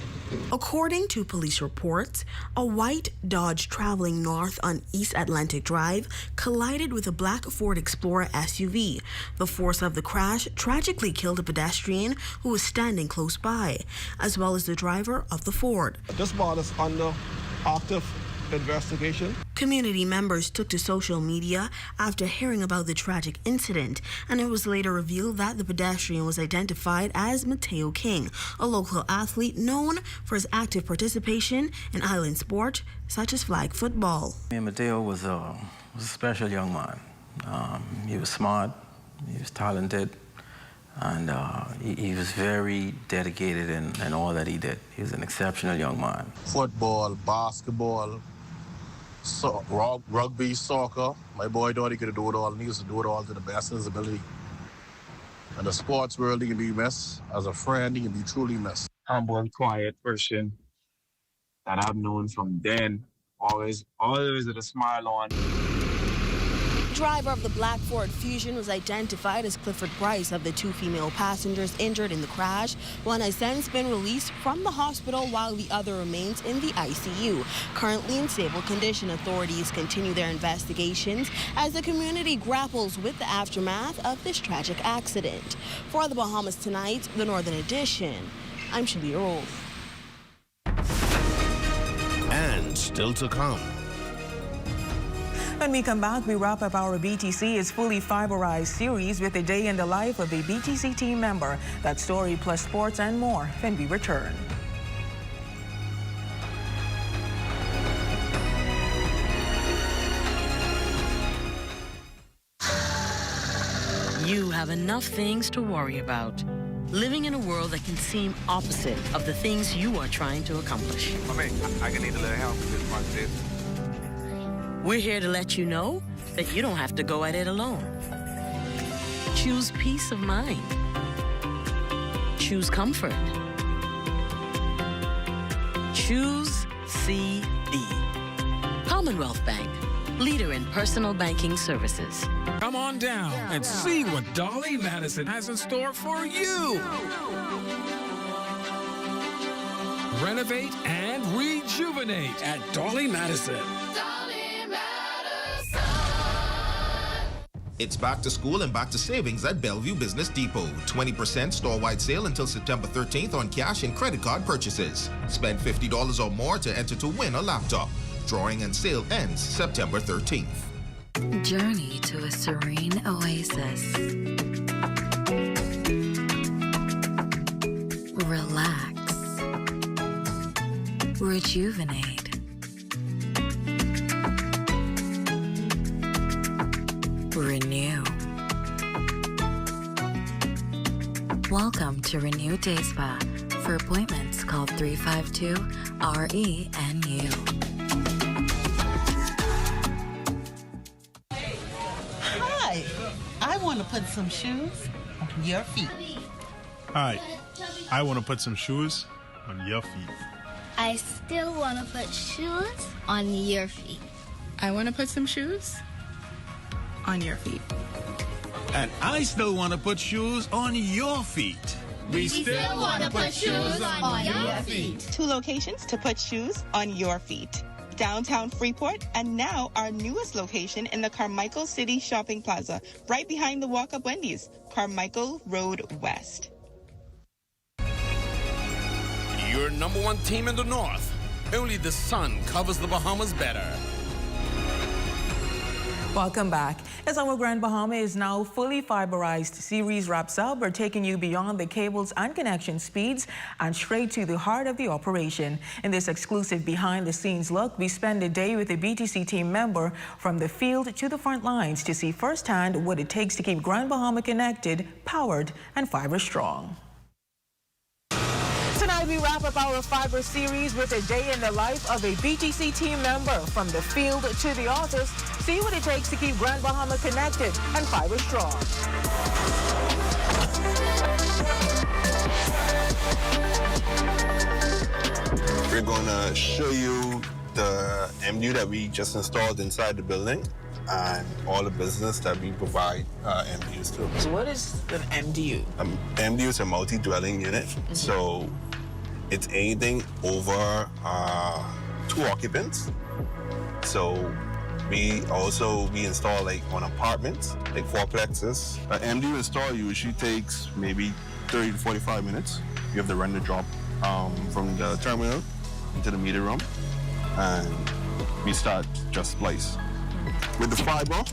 According to police reports, a white Dodge traveling north on East Atlantic Drive collided with a black Ford Explorer SUV. The force of the crash tragically killed a pedestrian who was standing close by, as well as the driver of the Ford. This matter is under active investigation. Community members took to social media after hearing about the tragic incident, and it was later revealed that the pedestrian was identified as Mateo King, a local athlete known for his active participation in island sport such as flag football. Mateo was a special young man. He was smart, he was talented, and he was very dedicated in all that he did. He was an exceptional young man. Football, basketball, rugby, soccer. My boy thought he could do it all, and he used to do it all to the best of his ability. In the sports world, he can be missed. As a friend, he can be truly missed. Humble and quiet person that I've known from then. Always with a smile on. The driver of the black Ford Fusion was identified as Clifford Price. Of the 2 female passengers injured in the crash, one has since been released from the hospital while the other remains in the ICU. Currently in stable condition, authorities continue their investigations as the community grapples with the aftermath of this tragic accident. For the Bahamas Tonight, the Northern Edition, I'm Shalia Rolfe. And still to come. When we come back, we wrap up our BTC is Fully Fiberized series with a day in the life of a BTC team member. That story plus sports and more when we return. You have enough things to worry about. Living in a world that can seem opposite of the things you are trying to accomplish. I can need a little help with this project. We're here to let you know that you don't have to go at it alone. Choose peace of mind. Choose comfort. Choose CB. Commonwealth Bank, leader in personal banking services. Come on down and see what Dolly Madison has in store for you. Renovate and rejuvenate at Dolly Madison. It's back to school and back to savings at Bellevue Business Depot. 20% store-wide sale until September 13th on cash and credit card purchases. Spend $50 or more to enter to win a laptop. Drawing and sale ends September 13th. Journey to a serene oasis. Relax. Rejuvenate. Renew. Welcome to Renew Day Spa. For appointments, call 352-RENU. Hi, I want to put some shoes on your feet. Hi, I want to put some shoes on your feet. I still want to put shoes on your feet. I want to put some shoes on your feet. And I still want to put shoes on your feet. We still want to put shoes on your feet. 2 locations to put shoes on your feet. Downtown Freeport, and now our newest location in the Carmichael City Shopping Plaza, right behind the Walk Up Wendy's, Carmichael Road West. Your #1 team in the North. Only the sun covers the Bahamas better. Welcome back. As our Grand Bahama is now fully fiberized series wraps up, we're taking you beyond the cables and connection speeds and straight to the heart of the operation. In this exclusive behind-the-scenes look, we spend a day with a BTC team member from the field to the front lines to see firsthand what it takes to keep Grand Bahama connected, powered, and fiber strong. Tonight, we wrap up our fiber series with a day in the life of a BGC team member. From the field to the office, see what it takes to keep Grand Bahama connected and fiber strong. We're going to show you the MDU that we just installed inside the building and all the business that we provide MDUs to. So what is an MDU? MDU is a multi-dwelling unit. So it's anything over 2 occupants. So we install like on apartments, like 4plexes. An MDU install usually takes maybe 30 to 45 minutes. You have to run the drop from the terminal into the meter room, and we start just splice. With the fiber,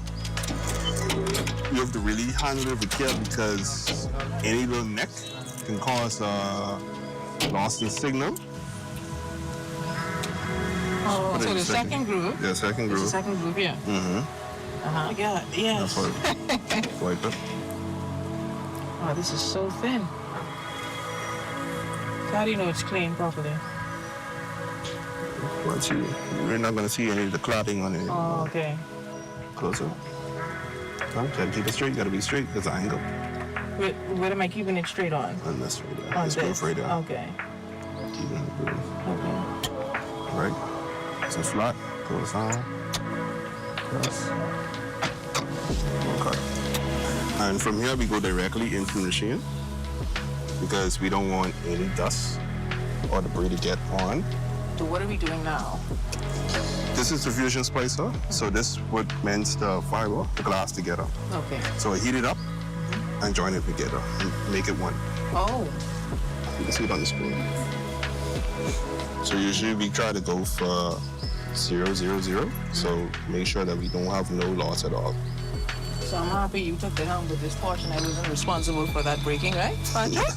you have to really handle it with care because any little neck can cause loss in signal. Oh, so the second group? Yeah, second group. The second group, yeah. Mm-hmm. Yeah, yes. That's what wipe it. Oh, this is so thin. So how do you know it's clean properly? We're not going to see any of the clotting on it. Oh, okay. Closer. No, gotta keep it straight. You gotta be straight. There's an angle. What am I keeping it straight on? On this right there. On Let's this? go right there. Okay. Keeping it good. Okay. Right. So flat. Close down. Press. Okay. And from here we go directly into the machine because we don't want any dust or debris to get on. So what are we doing now? This is the fusion splicer. So this would mends the fiber, the glass together. Okay. So I heat it up and join it together and make it one. Oh. You can see it on the screen. So usually we try to go for 0, 0, 0. So make sure that we don't have no loss at all. So I'm happy you took the helm with this portion. I wasn't responsible for that breaking, right, Patrick?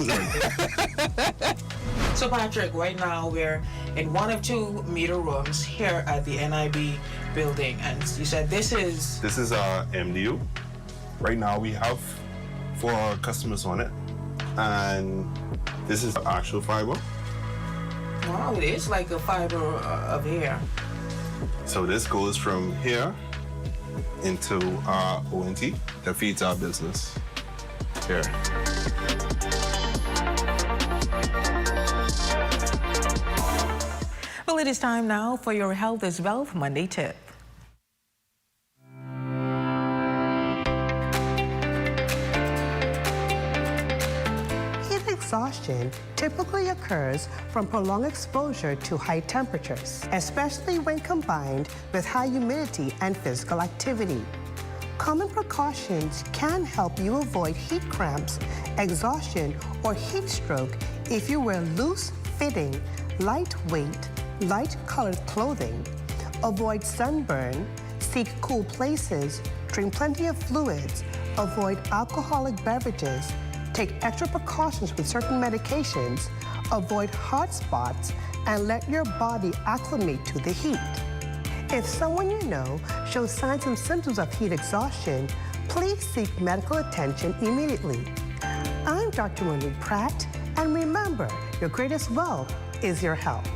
So Patrick, right now we're in one of 2 meter rooms here at the NIB building, and you said this is... This is our MDU. Right now we have 4 customers on it, and this is the actual fiber. Wow, it is like a fiber of hair. So this goes from here into our ONT that feeds our business here. Well, it is time now for your Health is Wealth Monday tip. Heat exhaustion typically occurs from prolonged exposure to high temperatures, especially when combined with high humidity and physical activity. Common precautions can help you avoid heat cramps, exhaustion, or heat stroke if you wear loose-fitting, lightweight, light-colored clothing. Avoid sunburn, seek cool places, drink plenty of fluids, avoid alcoholic beverages, take extra precautions with certain medications, avoid hot spots, and let your body acclimate to the heat. If someone you know shows signs and symptoms of heat exhaustion, please seek medical attention immediately. I'm Dr. Monique Pratt, and remember, your greatest wealth is your health.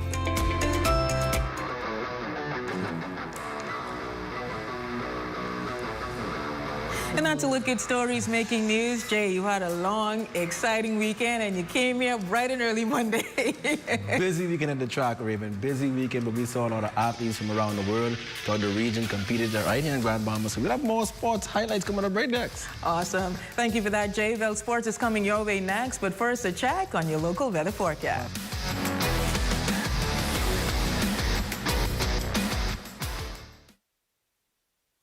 And not to look at stories making news, Jay, you had a long, exciting weekend, and you came here bright and early Monday. Busy weekend at the track, Raven. Busy weekend, but we saw a lot of athletes from around the world, throughout the region, competed right here in Grand Bahama. So we'll have more sports highlights coming up right next. Awesome. Thank you for that, Jay. Well, sports is coming your way next, but first, a check on your local weather forecast.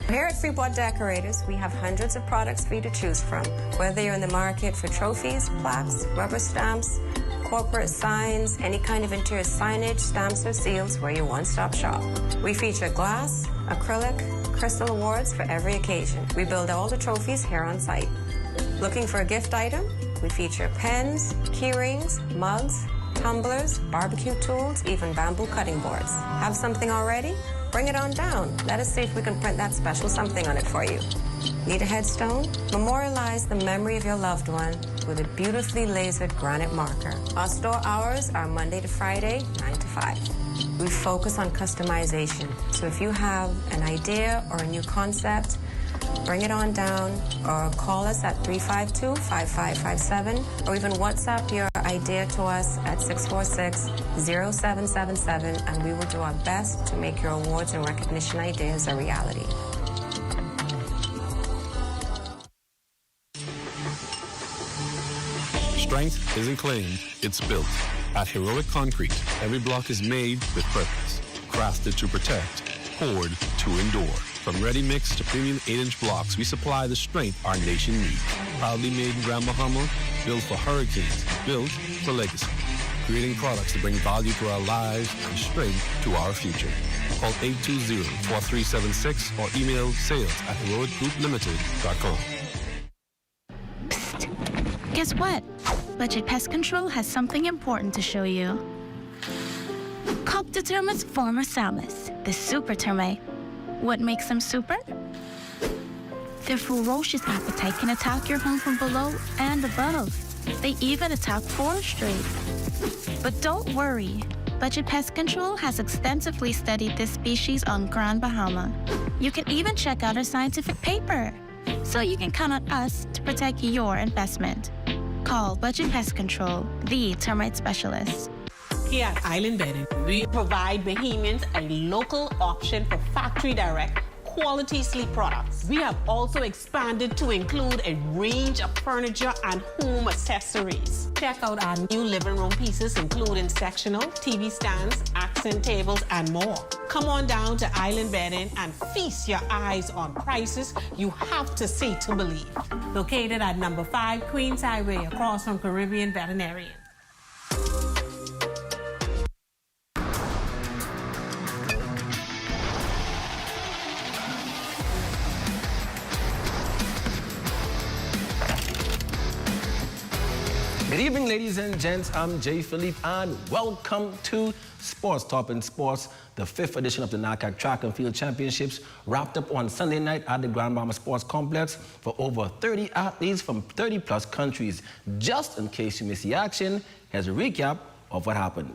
Here at Freeport Decorators, we have hundreds of products for you to choose from. Whether you're in the market for trophies, plaques, rubber stamps, corporate signs, any kind of interior signage, stamps, or seals, we're your one-stop shop. We feature glass, acrylic, crystal awards for every occasion. We build all the trophies here on site. Looking for a gift item? We feature pens, key rings, mugs, tumblers, barbecue tools, even bamboo cutting boards. Have something already? Bring it on down. Let us see if we can print that special something on it for you. Need a headstone? Memorialize the memory of your loved one with a beautifully lasered granite marker. Our store hours are Monday to Friday, 9 to 5. We focus on customization. So if you have an idea or a new concept, bring it on down or call us at 352-5557 or even WhatsApp your idea to us at 646-0777 and we will do our best to make your awards and recognition ideas a reality. Strength isn't claimed, it's built. At Heroic Concrete, every block is made with purpose, crafted to protect, poured to endure. From ready-mix to premium 8-inch blocks, we supply the strength our nation needs. Proudly made in Grand Bahama, built for hurricanes, built for legacy. Creating products to bring value to our lives and strength to our future. Call 820-4376 or email sales@heroicgrouplimited.com. Guess what? Budget Pest Control has something important to show you. Cocta termites forma salis, the super termite. What makes them super? Their ferocious appetite can attack your home from below and above. They even attack forestry. But don't worry. Budget Pest Control has extensively studied this species on Grand Bahama. You can even check out our scientific paper. So you can count on us to protect your investment. Call Budget Pest Control, the termite specialist. Here at Island Bedding, we provide Bahamians a local option for factory direct quality sleep products. We have also expanded to include a range of furniture and home accessories. Check out our new living room pieces, including sectional, TV stands, accent tables, and more. Come on down to Island Bedding and feast your eyes on prices you have to see to believe. Located at number 5 Queens Highway, across from Caribbean Veterinarian. Good evening, ladies and gents. I'm Jay Philippe, and welcome to Sports Top in Sports. The 5th edition of the NACAC Track and Field Championships wrapped up on Sunday night at the Grand Bahama Sports Complex for over 30 athletes from 30-plus countries. Just in case you missed the action, here's a recap of what happened.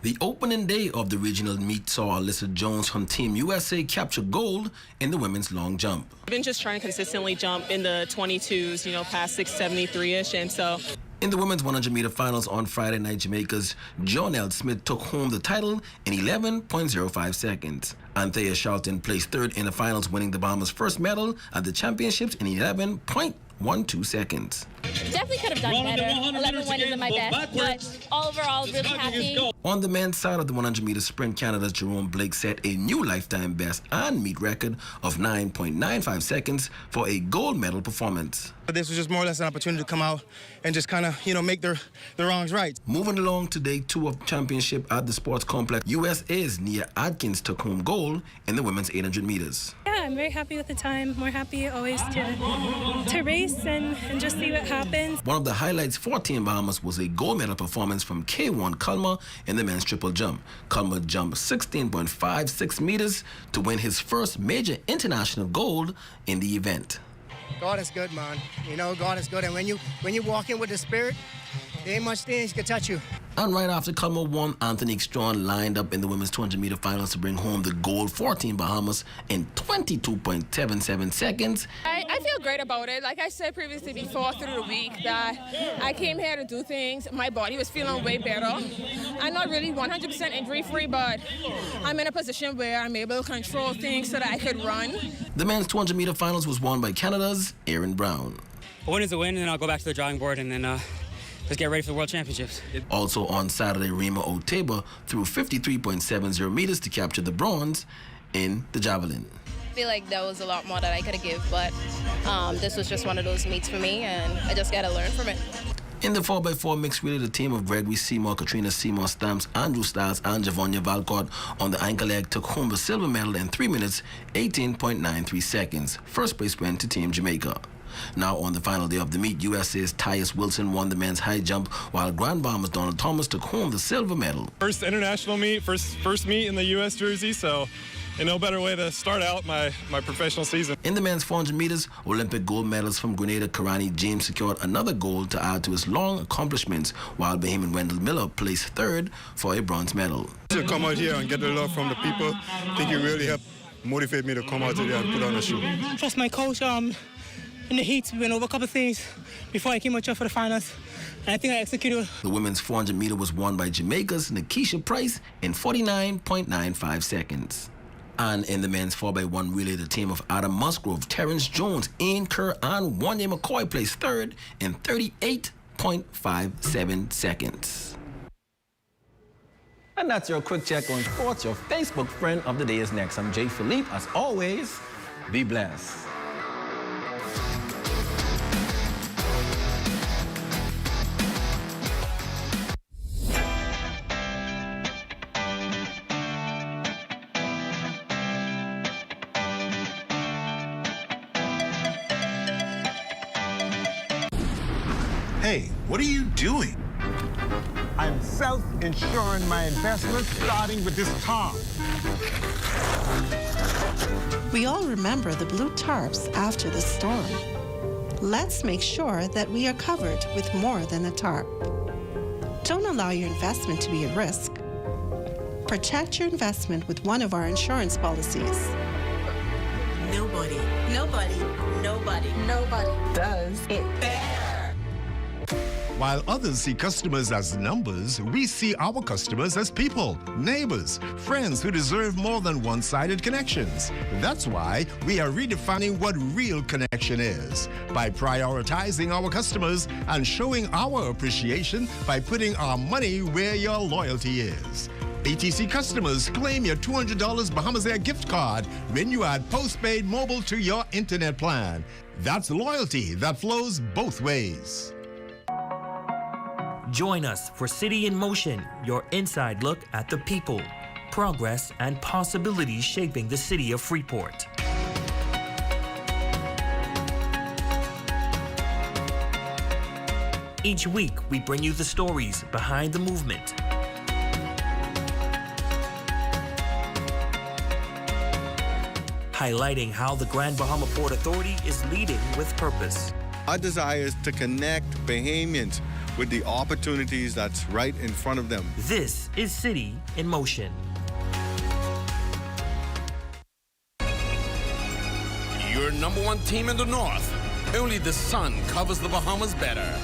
The opening day of the regional meet saw Alyssa Jones from Team USA capture gold in the women's long jump. I've been just trying to consistently jump in the 22s, past 673-ish, and so. In the women's 100-meter finals on Friday night, Jamaica's Jonelle Smith took home the title in 11.05 seconds. Anthea Charlton placed 3rd in the finals, winning the Bahamas' first medal at the championships in 11.12 seconds. Definitely could have done better. 11.1 isn't my best, but overall, really happy. On the men's side of the 100-meter sprint, Canada's Jerome Blake set a new lifetime best and meet record of 9.95 seconds for a gold medal performance. This was just more or less an opportunity to come out and just kind of, make the wrongs right. Moving along to day 2 of championship at the sports complex, USA's Nia Adkins took home gold in the women's 800 meters. Yeah, I'm very happy with the time. More happy always to race and just see what happens. One of the highlights for Team Bahamas was a gold medal performance from K1 Culmer in the men's triple jump. Culmer jumped 16.56 meters to win his first major international gold in the event. God is good, man. God is good. And when you walk in with the spirit, there ain't much things can touch you. And right after Culmer won, Anthony Strawn lined up in the women's 200-meter finals to bring home the gold for Team Bahamas in 22.77 seconds. I feel great about it. Like I said previously before through the week that I came here to do things. My body was feeling way better. I'm not really 100% injury-free, but I'm in a position where I'm able to control things so that I could run. The men's 200-meter finals was won by Canada's Aaron Brown. A win is a win, and then I'll go back to the drawing board and then let's get ready for the World Championships. Also on Saturday, Rima Oteba threw 53.70 meters to capture the bronze in the javelin. I feel like there was a lot more that I could have given, but this was just one of those meets for me, and I just got to learn from it. In the 4x4 mixed relay, the team of Gregory Seymour, Katrina Seymour Stamps, Andrew Stiles, and Javonia Valcott on the anchor leg took home the silver medal in 3 minutes, 18.93 seconds. First place went to Team Jamaica. Now on the final day of the meet, USA's Tyus Wilson won the men's high jump, while Grand Bahamas' Donald Thomas took home the silver medal. First international meet, first meet in the U.S. jersey, so no better way to start out my professional season. In the men's 400 meters, Olympic gold medalist from Grenada, Karani James, secured another gold to add to his long accomplishments, while Bahamian Wendell Miller placed third for a bronze medal. To come out here and get the love from the people, I think it really helped motivate me to come out today and put on a show. Trust my coach. In the heats, we went over a couple of things before I came out here for the finals, and I think I executed. The women's 400 meter was won by Jamaica's Nikisha Price in 49.95 seconds. And in the men's 4x1 relay, the team of Adam Musgrove, Terrence Jones, Ian Kerr, and Wanya McCoy placed third in 38.57 seconds. And that's your quick check on sports. Your Facebook friend of the day is next. I'm Jay Philippe. As always, be blessed. Hey, what are you doing? I'm self-insuring my investments, starting with this tarp. We all remember the blue tarps after the storm. Let's make sure that we are covered with more than a tarp. Don't allow your investment to be at risk. Protect your investment with one of our insurance policies. Nobody does it better. While others see customers as numbers, we see our customers as people, neighbors, friends who deserve more than one-sided connections. That's why we are redefining what real connection is, by prioritizing our customers and showing our appreciation by putting our money where your loyalty is. BTC customers, claim your $200 Bahamas Air gift card when you add postpaid mobile to your internet plan. That's loyalty that flows both ways. Join us for City in Motion, your inside look at the people, progress, and possibilities shaping the city of Freeport. Each week, we bring you the stories behind the movement. Highlighting how the Grand Bahama Port Authority is leading with purpose. Our desire is to connect Bahamians with the opportunities that's right in front of them. This is City in Motion. Your #1 team in the North. Only the sun covers the Bahamas better.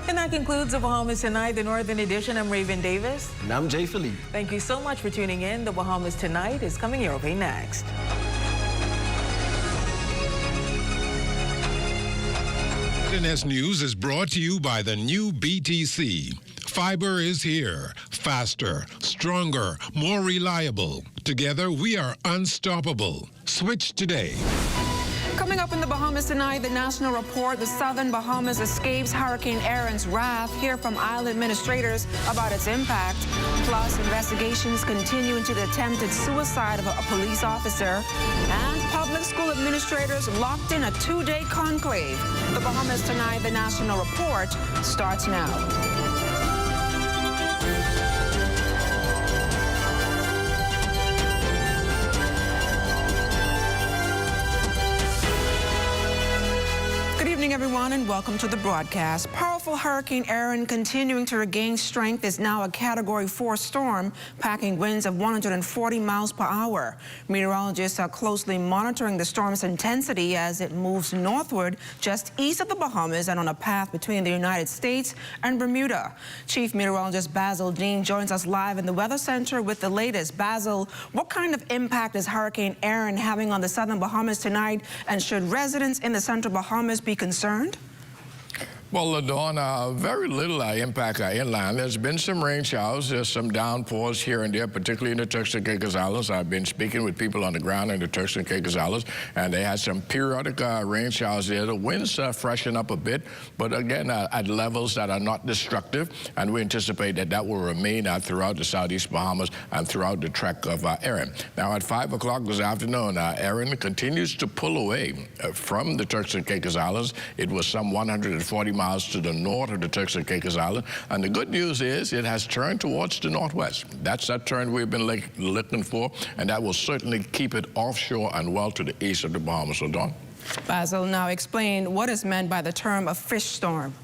And that concludes the Bahamas Tonight, the Northern Edition. I'm Raven Davis. And I'm Jay Philippe. Thank you so much for tuning in. The Bahamas Tonight is coming your way next. ZNS News is brought to you by the new BTC. Fiber is here. Faster, stronger, more reliable. Together, we are unstoppable. Switch today. Coming up in the Bahamas Tonight, the national report, the Southern Bahamas escapes Hurricane Aaron's wrath. Hear from island administrators about its impact. Plus, investigations continue into the attempted suicide of a police officer. And public school administrators locked in a 2-day conclave. The Bahamas Tonight, the national report, starts now. Good evening, everyone, and welcome to the broadcast. Powerful Hurricane Aaron, continuing to regain strength, is now a Category 4 storm, packing winds of 140 miles per hour. Meteorologists are closely monitoring the storm's intensity as it moves northward just east of the Bahamas and on a path between the United States and Bermuda. Chief Meteorologist Basil Dean joins us live in the Weather Center with the latest. Basil, what kind of impact is Hurricane Aaron having on the southern Bahamas tonight, and should residents in the central Bahamas be concerned? Well, Dawn, very little impact inland. There's been some rain showers. There's some downpours here and there, particularly in the Turks and Caicos Islands. I've been speaking with people on the ground in the Turks and Caicos Islands, and they had some periodic rain showers there. The winds freshen up a bit, but again, at levels that are not destructive, and we anticipate that that will remain throughout the southeast Bahamas and throughout the track of Erin. Now, at 5 o'clock this afternoon, Erin continues to pull away from the Turks and Caicos Islands. It was some 140 miles to the north of the Turks and Caicos Islands. And the good news is it has turned towards the northwest. That's that turn we've been looking for, and that will certainly keep it offshore and well to the east of the Bahamas. So, Dawn. Basil, now explain what is meant by the term a fish storm.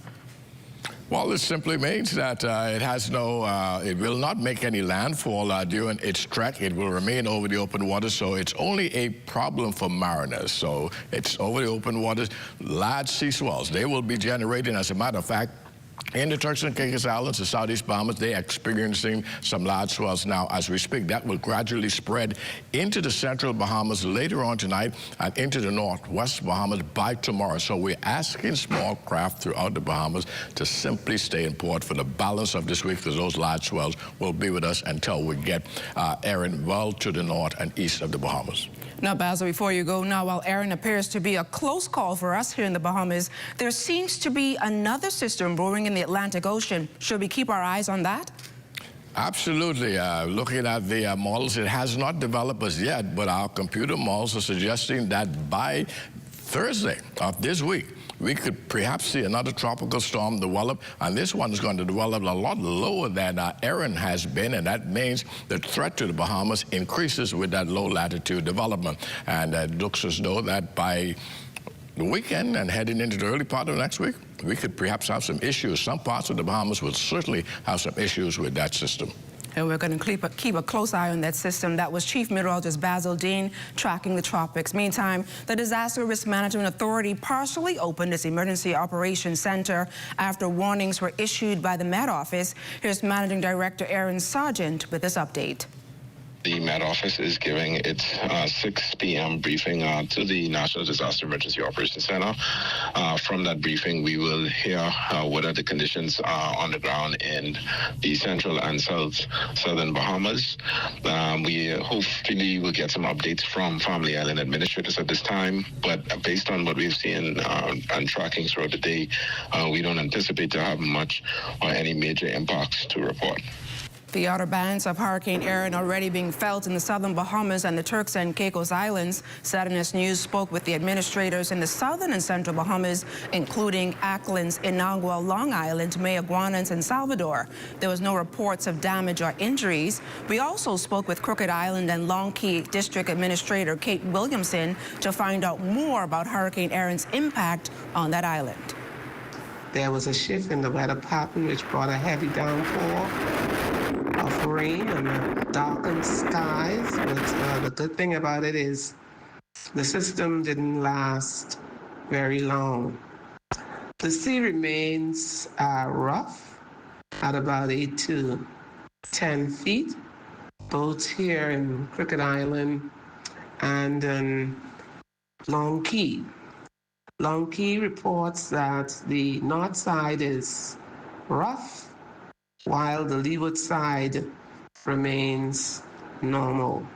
Well, it simply means that it will not make any landfall during its trek. It will remain over the open waters, so it's only a problem for mariners. So it's over the open waters, large sea swells. They will be generating, as a matter of fact, in the Turks and Caicos Islands, the southeast Bahamas, they are experiencing some large swells now as we speak. That will gradually spread into the central Bahamas later on tonight and into the northwest Bahamas by tomorrow. So we're asking small craft throughout the Bahamas to simply stay in port for the balance of this week, because those large swells will be with us until we get Erin well to the north and east of the Bahamas. Now, Basil, before you go, now while Erin appears to be a close call for us here in the Bahamas, there seems to be another system brewing in the Atlantic Ocean. Should we keep our eyes on that? Absolutely. Looking at the models, it has not developed as yet, but our computer models are suggesting that by Thursday of this week, we could perhaps see another tropical storm develop, and this one is going to develop a lot lower than Erin has been, and that means the threat to the Bahamas increases with that low latitude development. And it looks as though that by the weekend and heading into the early part of next week, we could perhaps have some issues. Some parts of the Bahamas will certainly have some issues with that system. And we're going to keep a close eye on that system. That was Chief Meteorologist Basil Dean tracking the tropics. Meantime, the Disaster Risk Management Authority partially opened its Emergency Operations Center after warnings were issued by the Met Office. Here's Managing Director Aaron Sargent with this update. The Met Office is giving its 6 p.m. briefing to the National Disaster Emergency Operations Center. From that briefing, we will hear what are the conditions on the ground in the central and southern Bahamas. We hopefully will get some updates from Family Island administrators at this time, but based on what we've seen and tracking throughout the day, we don't anticipate to have much or any major impacts to report. The outer bands of Hurricane Erin already being felt in the southern Bahamas and the Turks and Caicos Islands. ZNS News spoke with the administrators in the southern and central Bahamas, including Acklins, Inagua, Long Island, Mayaguanas, and Salvador. There was no reports of damage or injuries. We also spoke with Crooked Island and Long Key District Administrator Kate Williamson to find out more about Hurricane Erin's impact on that island. There was a shift in the weather pattern which brought a heavy downpour of rain and darkened skies, but the good thing about it is the system didn't last very long. The sea remains rough at about 8 to 10 feet, both here in Crooked Island and in Long Key. Long Key reports that the north side is rough, while the leeward side remains normal.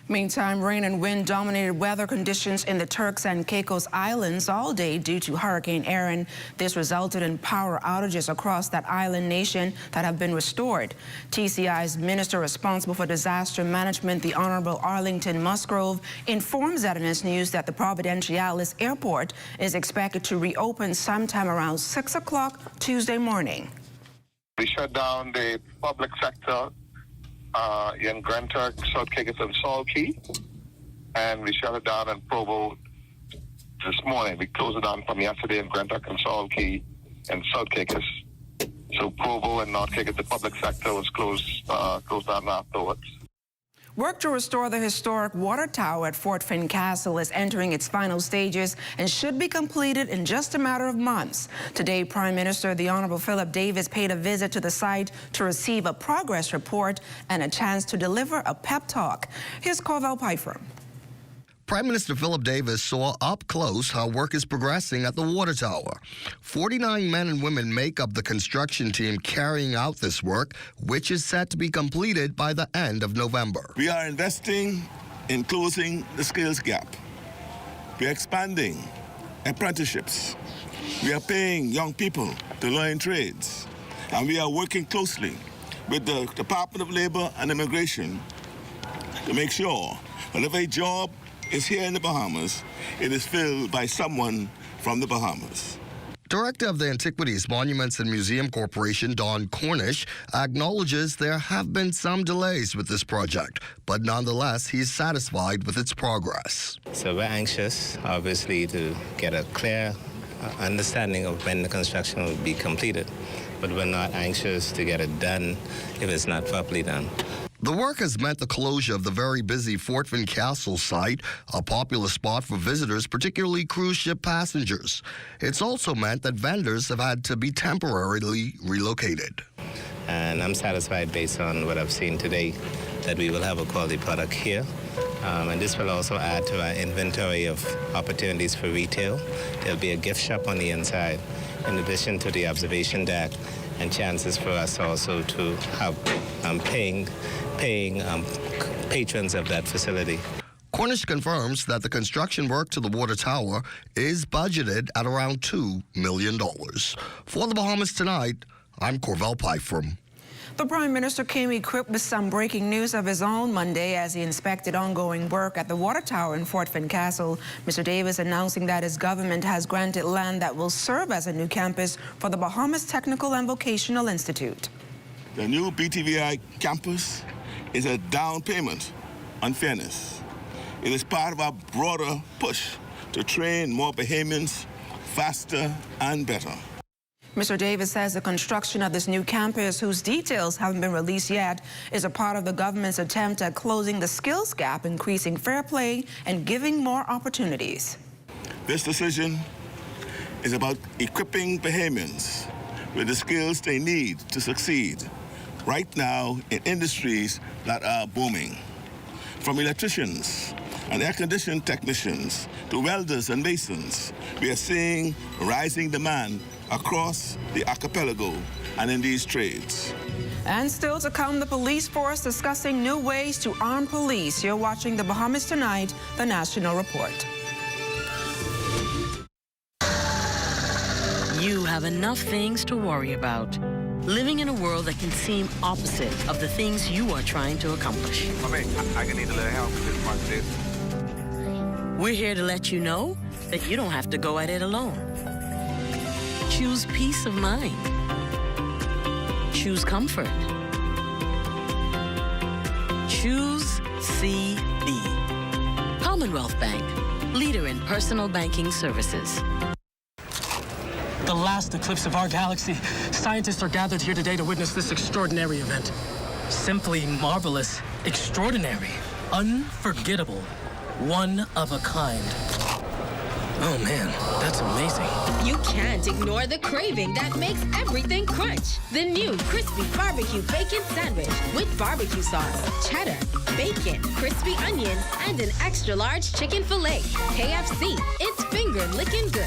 Meantime, rain and wind dominated weather conditions in the Turks and Caicos Islands all day due to Hurricane Erin. This resulted in power outages across that island nation that have been restored. TCI's minister responsible for disaster management, the Honorable Arlington Musgrove, informed ZNS News that the Providenciales Airport is expected to reopen sometime around 6 o'clock Tuesday morning. We shut down the public sector in Grand Turk, South Caicos, and Salt Key, and we shut it down in Provo this morning. We closed it down from yesterday in Grand Turk and Salt Key and South Caicos. So Provo and North Caicos, the public sector was closed down afterwards. Work to restore the historic water tower at Fort Fincastle is entering its final stages and should be completed in just a matter of months. Today, Prime Minister the Honorable Philip Davis paid a visit to the site to receive a progress report and a chance to deliver a pep talk. Here's Corval Pfeiffer. Prime Minister Philip Davis saw up close how work is progressing at the water tower. 49 men and women make up the construction team carrying out this work, which is set to be completed by the end of November. We are investing in closing the skills gap. We are expanding apprenticeships. We are paying young people to learn trades. And we are working closely with the Department of Labor and Immigration to make sure that if a job is here in the Bahamas, it is filled by someone from the Bahamas. Director of the Antiquities, Monuments and Museum Corporation, Don Cornish, acknowledges there have been some delays with this project, but nonetheless, he's satisfied with its progress. So we're anxious, obviously, to get a clear understanding of when the construction will be completed, but we're not anxious to get it done if it's not properly done. The work has meant the closure of the very busy Fort Finn Castle site, a popular spot for visitors, particularly cruise ship passengers. It's also meant that vendors have had to be temporarily relocated. And I'm satisfied based on what I've seen today that we will have a quality product here. And this will also add to our inventory of opportunities for retail. There'll be a gift shop on the inside, in addition to the observation deck, and chances for us also to have paying patrons of that facility. Cornish confirms that the construction work to the water tower is budgeted at around $2 million. For the Bahamas Tonight, I'm Corvell Pyfrom. The Prime Minister came equipped with some breaking news of his own Monday as he inspected ongoing work at the water tower in Fort Finn Castle. Mr. Davis announcing that his government has granted land that will serve as a new campus for the Bahamas Technical and Vocational Institute. The new BTVI campus is a down payment on fairness. It is part of our broader push to train more Bahamians faster and better. Mr. Davis says the construction of this new campus, whose details haven't been released yet, is a part of the government's attempt at closing the skills gap, increasing fair play, and giving more opportunities. This decision is about equipping Bahamians with the skills they need to succeed right now in industries that are booming. From electricians and air-conditioning technicians to welders and masons, we are seeing rising demand across the archipelago and in these trades. And still to come, the police force discussing new ways to arm police. You're watching the Bahamas Tonight, the National Report. You have enough things to worry about. Living in a world that can seem opposite of the things you are trying to accomplish. I can need a little help with this. We're here to let you know that you don't have to go at it alone. Choose peace of mind. Choose comfort. Choose CB. Commonwealth Bank, leader in personal banking services. The last eclipse of our galaxy. Scientists are gathered here today to witness this extraordinary event. Simply marvelous, extraordinary, unforgettable, one of a kind. Oh man, that's amazing. You can't ignore the craving that makes everything crunch. The new crispy barbecue bacon sandwich with barbecue sauce, cheddar, bacon, crispy onions, and an extra large chicken fillet. KFC, it's finger licking good.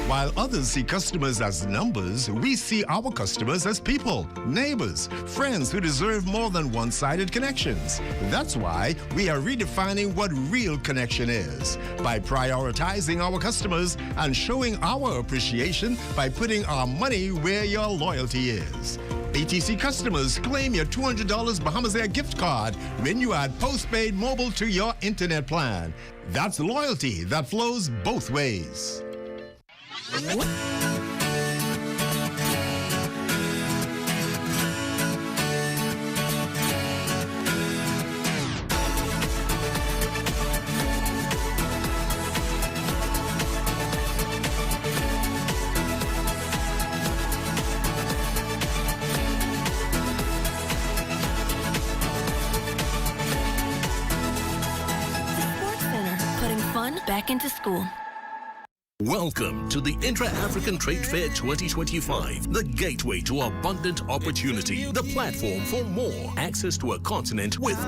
While others see customers as numbers, we see our customers as people, neighbors, friends who deserve more than one-sided connections. That's why we are redefining what real connection is by prioritizing our customers and showing our appreciation by putting our money where your loyalty is. BTC customers, claim your $200 Bahamas Air gift card when you add postpaid mobile to your internet plan. That's loyalty that flows both ways. Back into school. Welcome to the Intra-African Trade Fair 2025, the gateway to abundant opportunity, the platform for more, access to a continent with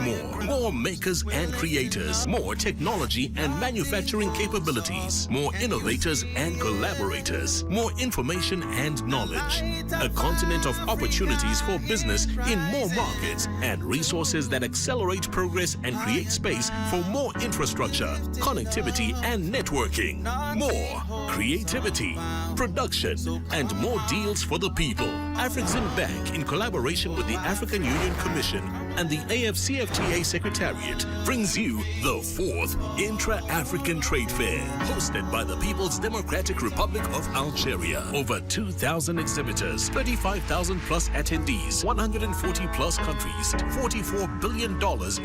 more makers and creators, more technology and manufacturing capabilities, more innovators and collaborators, more information and knowledge, a continent of opportunities for business in more markets and resources that accelerate progress and create space for more infrastructure, connectivity and networking, more creativity, production, and more deals for the people. Afrexim Bank, in collaboration with the African Union Commission and the AFCFTA Secretariat, brings you the 4th Intra-African Trade Fair, hosted by the People's Democratic Republic of Algeria. Over 2,000 exhibitors, 35,000 plus attendees, 140 plus countries, $44 billion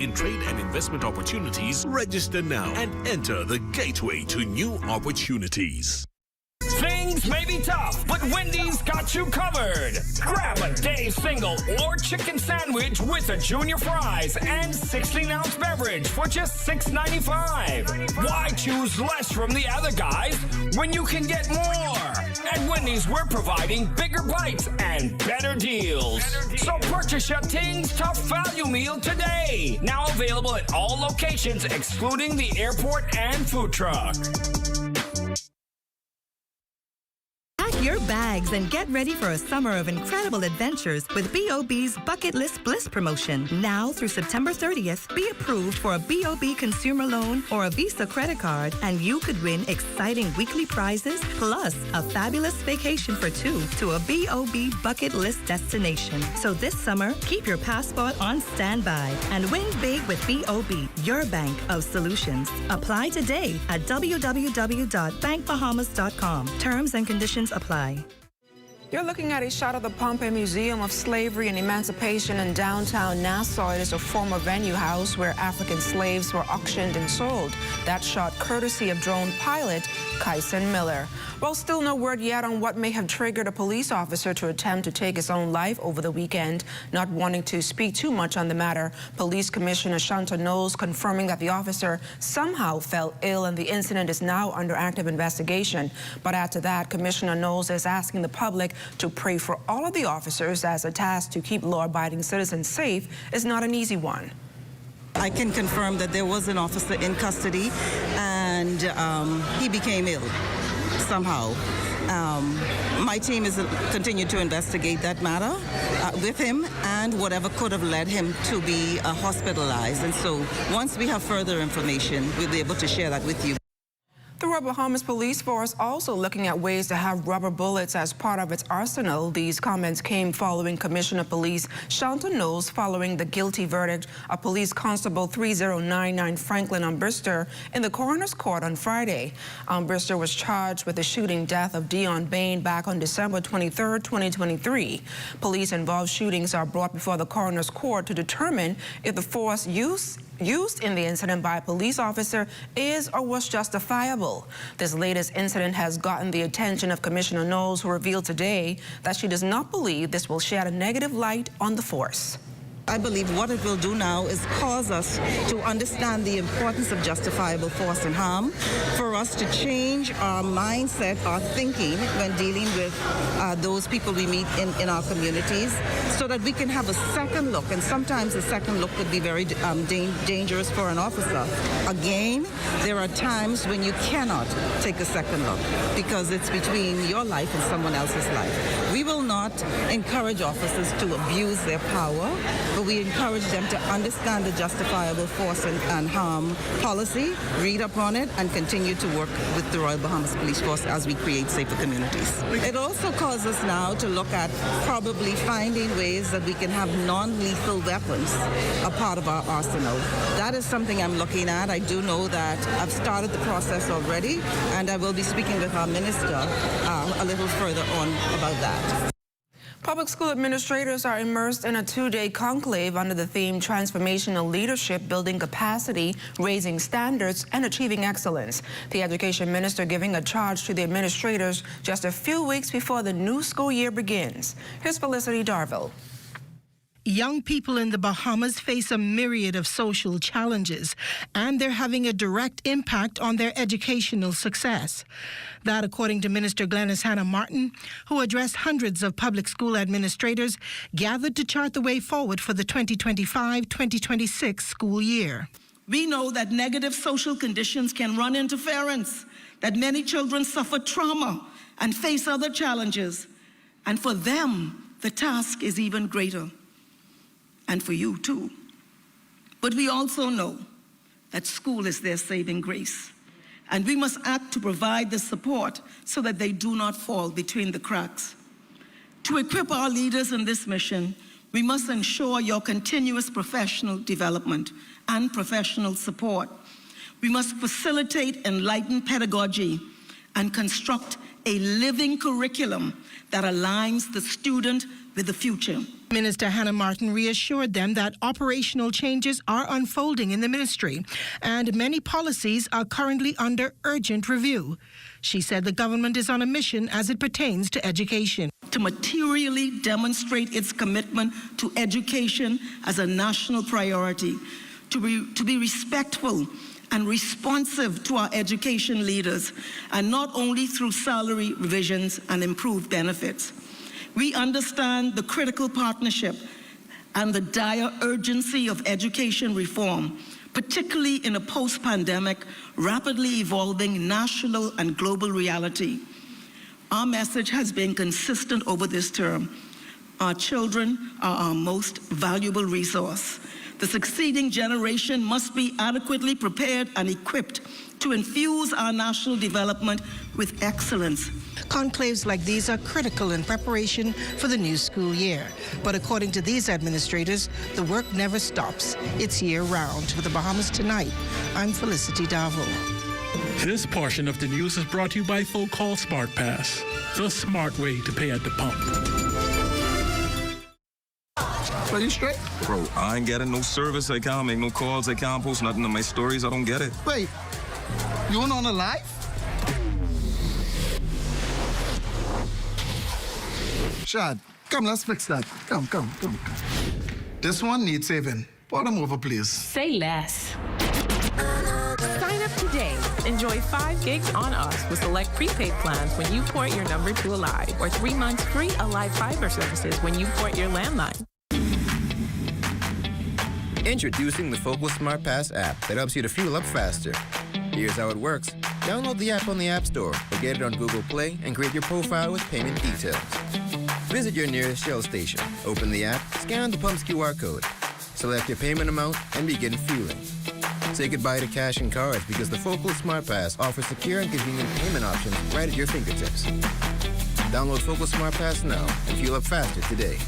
in trade and investment opportunities. Register now and enter the gateway to new opportunities. Things may be tough, but Wendy's got you covered. Grab a day single or chicken sandwich with a junior fries and 16-ounce beverage for just $6.95. Why choose less from the other guys when you can get more? At Wendy's, we're providing bigger bites and better deals. So purchase your Tings Tough Value Meal today. Now available at all locations excluding the airport and food truck. Pack your bags and get ready for a summer of incredible adventures with BOB's Bucket List Bliss promotion. Now through September 30th, be approved for a BOB consumer loan or a Visa credit card, and you could win exciting weekly prizes plus a fabulous vacation for two to a BOB Bucket List destination. So this summer, keep your passport on standby and win big with BOB, your bank of solutions. Apply today at www.bankbahamas.com. Terms and conditions apply. You're looking at a shot of the Pompey Museum of Slavery and Emancipation in downtown Nassau. It is a former venue house where African slaves were auctioned and sold. That shot courtesy of drone pilot Kyson Miller. Well, still no word yet on what may have triggered a police officer to attempt to take his own life over the weekend. Not wanting to speak too much on the matter, Police Commissioner Shanta Knowles confirming that the officer somehow fell ill and the incident is now under active investigation. But after that, Commissioner Knowles is asking the public to pray for all of the officers, as a task to keep law-abiding citizens safe is not an easy one. I can confirm that there was an officer in custody and he became ill somehow. My team is continued to investigate that matter with him and whatever could have led him to be hospitalized. And so once we have further information, we'll be able to share that with you. The Royal Bahamas Police Force also looking at ways to have rubber bullets as part of its arsenal. These comments came following Commissioner of Police Shanta Knowles following the guilty verdict of Police Constable 3099 Franklin Umbrister in the coroner's court on Friday. Umbrister was charged with the shooting death of Dion Bain back on December 23, 2023. Police-involved shootings are brought before the coroner's court to determine if the force used in the incident by a police officer is or was justifiable. This latest incident has gotten the attention of Commissioner Knowles, who revealed today that she does not believe this will shed a negative light on the force. I believe what it will do now is cause us to understand the importance of justifiable force and harm, for us to change our mindset, our thinking when dealing with those people we meet in our communities, so that we can have a second look. And sometimes a second look could be very dangerous for an officer. Again, there are times when you cannot take a second look because it's between your life and someone else's life. We will not encourage officers to abuse their power, but we encourage them to understand the justifiable force and harm policy, read up on it, and continue to work with the Royal Bahamas Police Force as we create safer communities. It also calls us now to look at probably finding ways that we can have non-lethal weapons a part of our arsenal. That is something I'm looking at. I do know that I've started the process already, and I will be speaking with our minister a little further on about that. Public school administrators are immersed in a two-day conclave under the theme Transformational Leadership, Building Capacity, Raising Standards, and Achieving Excellence. The Education Minister giving a charge to the administrators just a few weeks before the new school year begins. Here's Felicity Darville. Young people in the Bahamas face a myriad of social challenges, and they're having a direct impact on their educational success. That, according to Minister Glenys Hannah Martin, who addressed hundreds of public school administrators gathered to chart the way forward for the 2025-2026 school year. We know that negative social conditions can run interference, that many children suffer trauma and face other challenges, and for them, the task is even greater. And for you too. But we also know that school is their saving grace, and we must act to provide the support so that they do not fall between the cracks. To equip our leaders in this mission, we must ensure your continuous professional development and professional support. We must facilitate enlightened pedagogy and construct a living curriculum that aligns the student with the future. Minister Hannah Martin reassured them that operational changes are unfolding in the ministry and many policies are currently under urgent review. She said the government is on a mission as it pertains to education. To materially demonstrate its commitment to education as a national priority, to be respectful and responsive to our education leaders, and not only through salary revisions and improved benefits. We understand the critical partnership and the dire urgency of education reform, particularly in a post-pandemic, rapidly evolving national and global reality. Our message has been consistent over this term. Our children are our most valuable resource. The succeeding generation must be adequately prepared and equipped to infuse our national development with excellence. Conclaves like these are critical in preparation for the new school year. But according to these administrators, the work never stops. It's year-round. With the Bahamas Tonight, I'm Felicity Davo. This portion of the news is brought to you by folk called Smart Pass, the smart way to pay at the pump. Are you straight? Bro, I ain't getting no service. I can't make no calls. I can't post nothing on my stories. I don't get it. Wait, you on a live? Shad, come, let's fix that. Come. This one needs saving. Pour them over, please. Say less. Sign up today. Enjoy 5 gigs on us with select prepaid plans when you port your number to Alive, or 3 months free Alive fiber services when you port your landline. Introducing the Focal Smart Pass app that helps you to fuel up faster. Here's how it works. Download the app on the App Store or get it on Google Play and create your profile with payment details. Visit your nearest Shell station. Open the app, scan the pump's QR code, select your payment amount, and begin fueling. Say goodbye to cash and cards because the Focal Smart Pass offers secure and convenient payment options right at your fingertips. Download Focal Smart Pass now and fuel up faster today.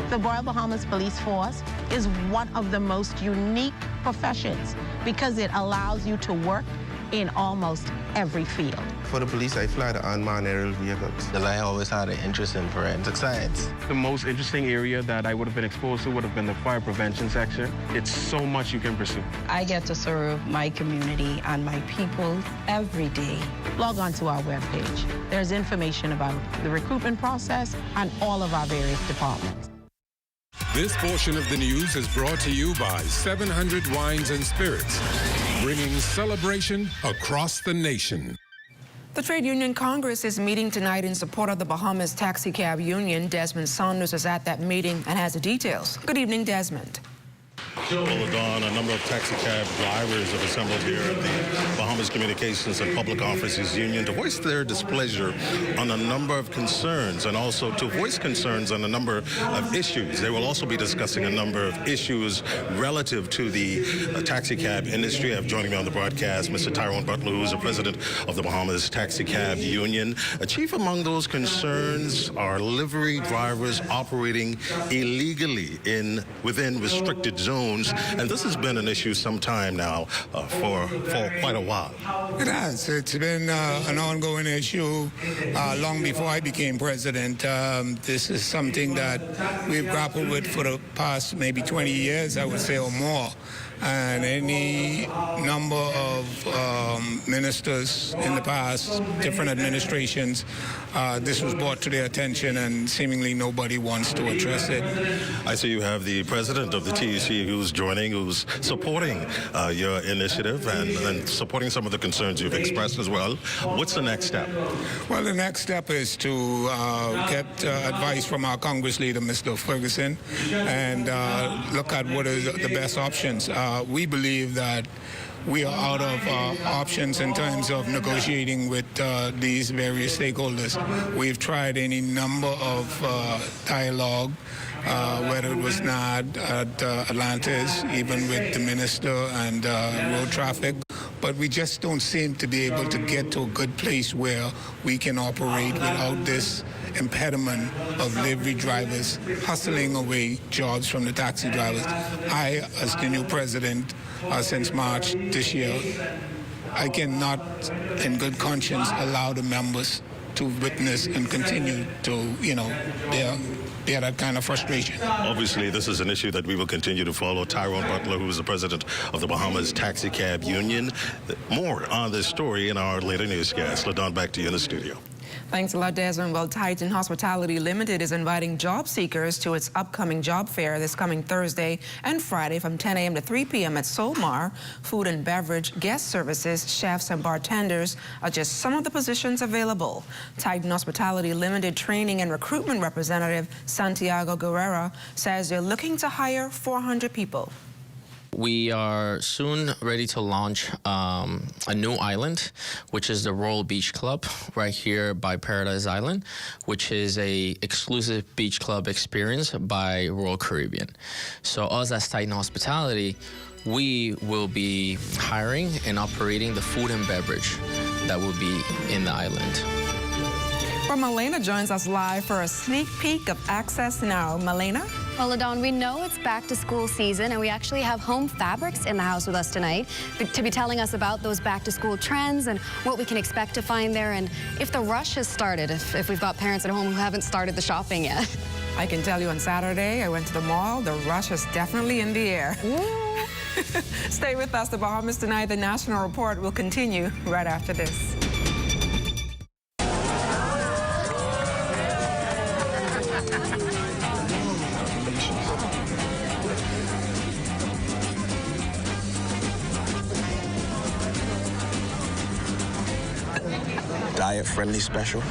The Royal Bahamas Police Force is one of the most unique professions because it allows you to work in almost every field. For the police, I fly the unmanned aerial vehicles. I always had an interest in forensic science. The most interesting area that I would have been exposed to would have been the fire prevention section. It's so much you can pursue. I get to serve my community and my people every day. Log on to our webpage. There's information about the recruitment process and all of our various departments. This portion of the news is brought to you by 700 Wines and Spirits, bringing celebration across the nation. The Trade Union Congress is meeting tonight in support of the Bahamas Taxi Cab Union. Desmond Saunders is at that meeting and has the details. Good evening, Desmond. Well, Dawn, a number of taxi cab drivers have assembled here at the Bahamas Communications and Public Officers Union to voice their displeasure on a number of concerns and also to voice concerns on a number of issues. They will also be discussing a number of issues relative to the taxi cab industry. I have joining me on the broadcast Mr. Tyrone Butler, who is the president of the Bahamas Taxi Cab Union. Chief among those concerns are livery drivers operating illegally within restricted zones, and this has been an issue some time now for quite a while. It has. It's been an ongoing issue long before I became president. This is something that we've grappled with for the past maybe 20 years, I would say, or more. and any number of ministers in the past, different administrations, this was brought to their attention, and seemingly nobody wants to address it. I see you have the president of the TUC who's joining, who's supporting your initiative and supporting some of the concerns you've expressed as well. What's the next step? Well, the next step is to get advice from our Congress leader, Mr. Ferguson, and look at what are the best options. We believe that we are out of options in terms of negotiating with these various stakeholders. We've tried any number of dialogue, whether it was NAD at Atlantis, even with the minister and road traffic, but we just don't seem to be able to get to a good place where we can operate without this impediment of livery drivers hustling away jobs from the taxi drivers. I, as the new president since March this year, I cannot, in good conscience, allow the members to witness and continue to, bear that kind of frustration. Obviously, this is an issue that we will continue to follow. Tyrone Butler, who is the president of the Bahamas Taxi Cab Union. More on this story in our later newscast. LaDon, back to you in the studio. Thanks a lot, Desmond. Well, Titan Hospitality Limited is inviting job seekers to its upcoming job fair this coming Thursday and Friday from 10 a.m. to 3 p.m. at Solmar. Food and beverage, guest services, chefs, and bartenders are just some of the positions available. Titan Hospitality Limited training and recruitment representative Santiago Guerrera says they're looking to hire 400 people. We are soon ready to launch a new island, which is the Royal Beach Club right here by Paradise Island, which is a exclusive beach club experience by Royal Caribbean. So us as Titan Hospitality, we will be hiring and operating the food and beverage that will be in the island. Well, Malena joins us live for a sneak peek of Access Now. Malena? Well, LaDon, we know it's back to school season, and we actually have Home Fabrics in the house with us tonight to be telling us about those back to school trends and what we can expect to find there, and if the rush has started, if we've got parents at home who haven't started the shopping yet. I can tell you on Saturday, I went to the mall. The rush is definitely in the air. Stay with us. The Bahamas Tonight, the National Report will continue right after this. Diet-friendly special.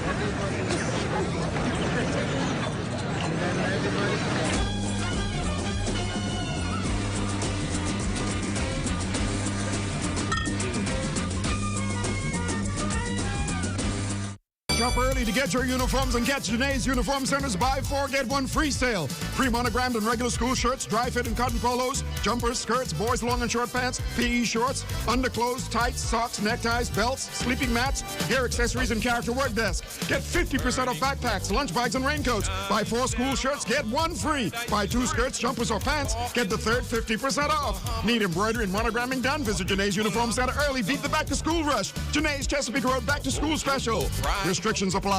Shop early to get your uniforms and catch Janae's Uniform Center's buy 4 get 1 free sale. Pre-monogrammed and regular school shirts, dry fit and cotton polos, jumpers, skirts, boys long and short pants, PE shorts, underclothes, tights, socks, neckties, belts, sleeping mats, hair accessories, and character work desk. Get 50% off backpacks, lunch bags, and raincoats. Buy 4 school shirts, get 1 free. Buy 2 skirts, jumpers, or pants, get the third 50% off. Need embroidery and monogramming done? Visit Janae's Uniform Center early. Beat the back-to-school rush. Janae's Chesapeake Road back-to-school special. Restrictions apply.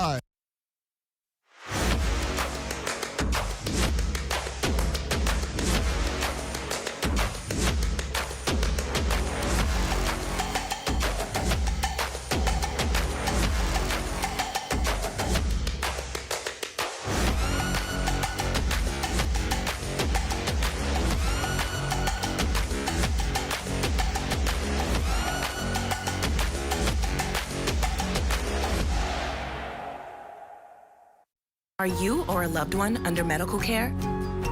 Are you or a loved one under medical care?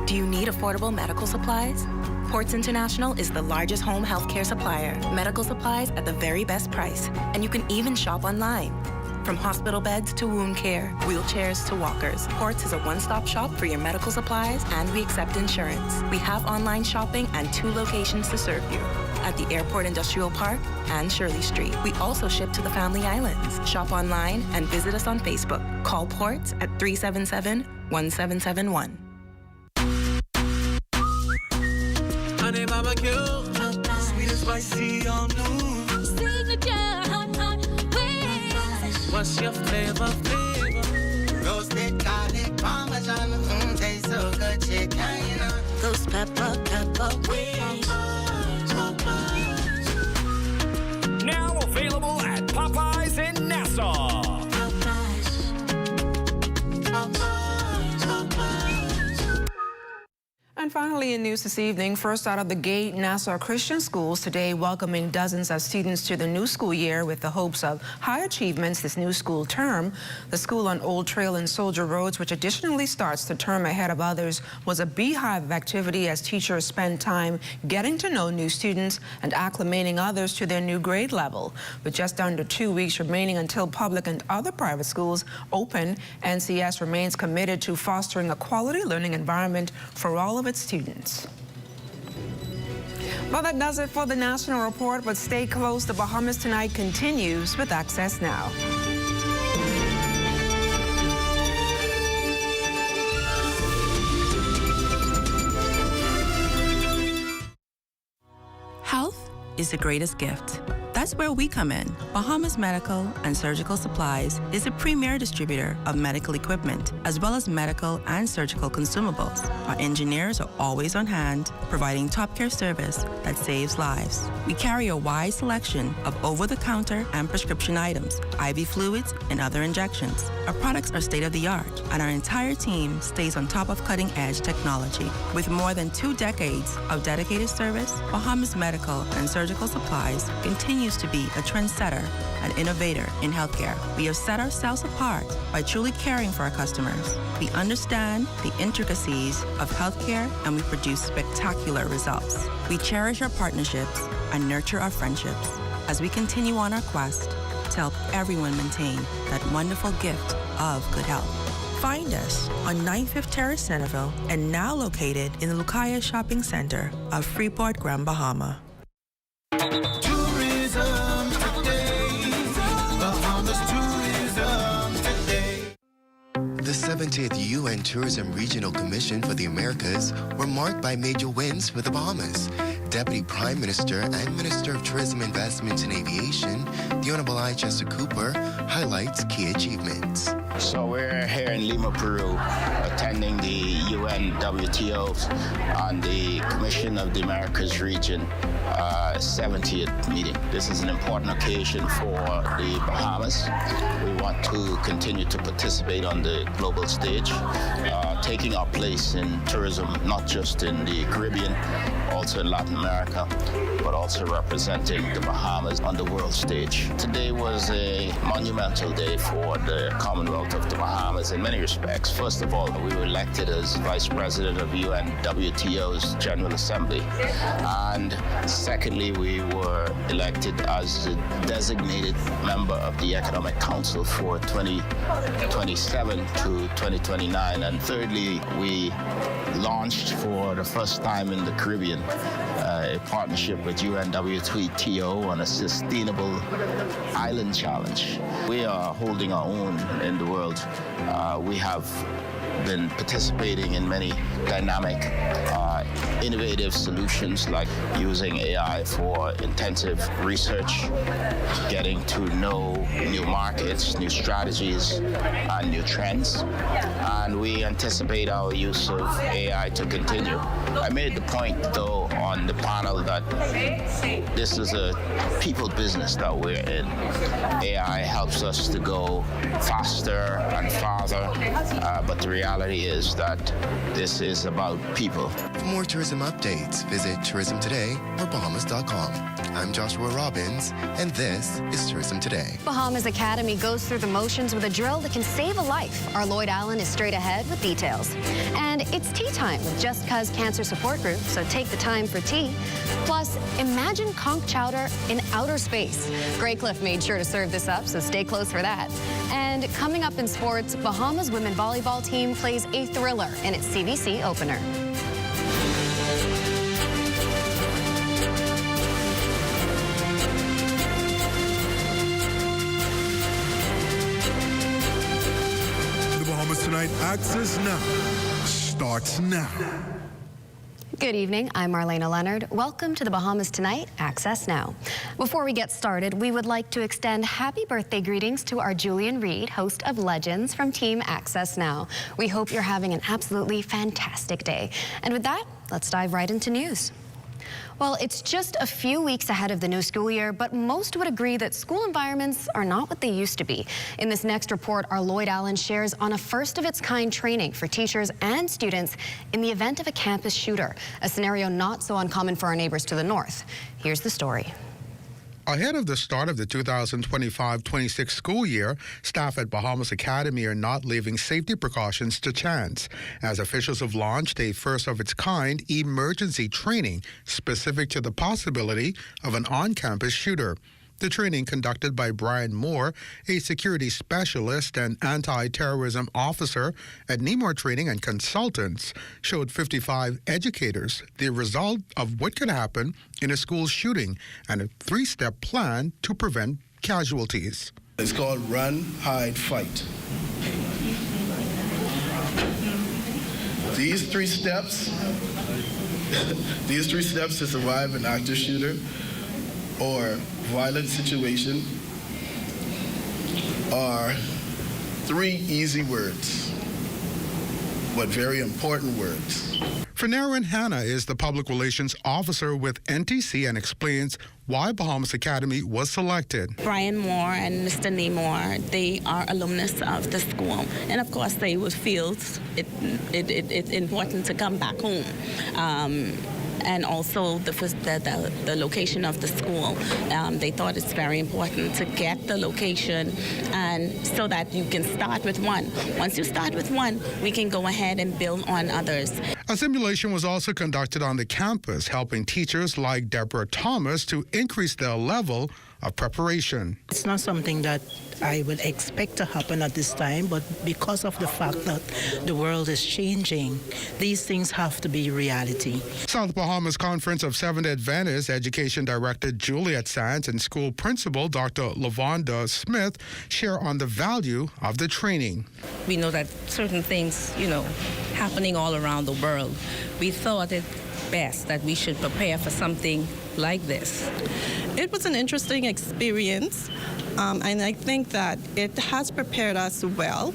Do you need affordable medical supplies? Ports International is the largest home healthcare supplier. Medical supplies at the very best price. And you can even shop online. From hospital beds to wound care, wheelchairs to walkers, Ports is a one-stop shop for your medical supplies, and we accept insurance. We have online shopping and 2 locations to serve you, at the Airport Industrial Park and Shirley Street. We also ship to the Family Islands. Shop online and visit us on Facebook. Call Ports at 377-1771. Honey barbecue, sweet and spicy, all new. Signature, what's your flavor? Roasted garlic parmesan, tastes so good, chicken. Ghost pepper wings. And finally in news this evening, first out of the gate, Nassau Christian Schools today welcoming dozens of students to the new school year with the hopes of high achievements this new school term. The school on Old Trail and Soldier Roads, which additionally starts the term ahead of others, was a beehive of activity as teachers spend time getting to know new students and acclimating others to their new grade level. With just under 2 weeks remaining until public and other private schools open, NCS remains committed to fostering a quality learning environment for all of its students. Well, that does it for the National Report, but stay close. The Bahamas Tonight continues with Access Now. Health is the greatest gift. That's where we come in. Bahamas Medical and Surgical Supplies is a premier distributor of medical equipment, as well as medical and surgical consumables. Our engineers are always on hand, providing top care service that saves lives. We carry a wide selection of over-the-counter and prescription items, IV fluids, and other injections. Our products are state-of-the-art, and our entire team stays on top of cutting-edge technology. With more than 2 decades of dedicated service, Bahamas Medical and Surgical Supplies continues to be a trendsetter and innovator in healthcare. We have set ourselves apart by truly caring for our customers. We understand the intricacies of healthcare, and we produce spectacular results. We cherish our partnerships and nurture our friendships as we continue on our quest to help everyone maintain that wonderful gift of good health. Find us on 95th Terrace, Centerville, and now located in the Lucaya Shopping Center of Freeport, Grand Bahama. Tourism today, Bahamas tourism today. The 70th UN Tourism Regional Commission for the Americas were marked by major wins for the Bahamas. Deputy Prime Minister and Minister of Tourism Investments and Aviation, the Honorable I. Chester Cooper, highlights key achievements. So we're here in Lima, Peru, attending the UN WTO on the Commission of the Americas region 70th meeting. This is an important occasion for the Bahamas. We want to continue to participate on the global stage, taking our place in tourism, not just in the Caribbean, also in Latin America, but also representing the Bahamas on the world stage. Today was a monumental day for the Commonwealth of the Bahamas in many respects. First of all, we were elected as Vice President of UN WTO's General Assembly. And secondly, we were elected as a designated member of the Economic Council for 2027 to 2029. And thirdly, we launched for the first time in the Caribbean a partnership with UNWTO on a sustainable island challenge. We are holding our own in the world. We have been participating in many dynamic, innovative solutions like using AI for intensive research, getting to know new markets, new strategies, and new trends. And we anticipate our use of AI to continue. I made the point, though, on the panel that this is a people business that we're in. AI helps us to go faster and farther, but the reality is that this is about people. For more tourism updates, visit Tourism Today or Bahamas.com. I'm Joshua Robbins, and this is Tourism Today. Bahamas Academy goes through the motions with a drill that can save a life. Our Lloyd Allen is straight ahead with details. And it's tea time with Just Cuz Cancer Support Group, so take the time for tea. Plus, imagine conch chowder in outer space. Grey Cliff made sure to serve this up, so stay close for that. And coming up in sports, Bahamas women volleyball team plays a thriller in its CVC opener. The Bahamas Tonight Access Now starts now. Good evening, I'm Marlena Leonard. Welcome to the Bahamas Tonight Access Now. Before we get started, we would like to extend happy birthday greetings to our Julian Reed, host of Legends from Team Access Now. We hope you're having an absolutely fantastic day. And with that, let's dive right into news. Well, it's just a few weeks ahead of the new school year, but most would agree that school environments are not what they used to be. In this next report, our Lloyd Allen shares on a first-of-its-kind training for teachers and students in the event of a campus shooter, a scenario not so uncommon for our neighbors to the north. Here's the story. Ahead of the start of the 2025-26 school year, staff at Bahamas Academy are not leaving safety precautions to chance, as officials have launched a first-of-its-kind emergency training specific to the possibility of an on-campus shooter. The training, conducted by Brian Moore, a security specialist and anti-terrorism officer at Nemore Training and Consultants, showed 55 educators the result of what could happen in a school shooting and a 3-step plan to prevent casualties. It's called Run, Hide, Fight. These three steps to survive an active shooter or violent situation are 3 easy words, but very important words. Fanarin Hanna is the public relations officer with NTC and explains why Bahamas Academy was selected. Brian Moore and Mr. Nemore, they are alumnus of the school, and of course they would feel it's important to come back home. And also the location of the school. They thought it's very important to get the location, and so that you can start with one. Once you start with one, we can go ahead and build on others. A simulation was also conducted on the campus, helping teachers like Deborah Thomas to increase their level of preparation. It's not something that I would expect to happen at this time, but because of the fact that the world is changing, these things have to be reality. South Bahamas Conference of Seventh-day Adventists Education Director Juliet Sands and School Principal Dr. Lavonda Smith share on the value of the training. We know that certain things, happening all around the world. We thought it best that we should prepare for something like this. It was an interesting experience, and I think that it has prepared us well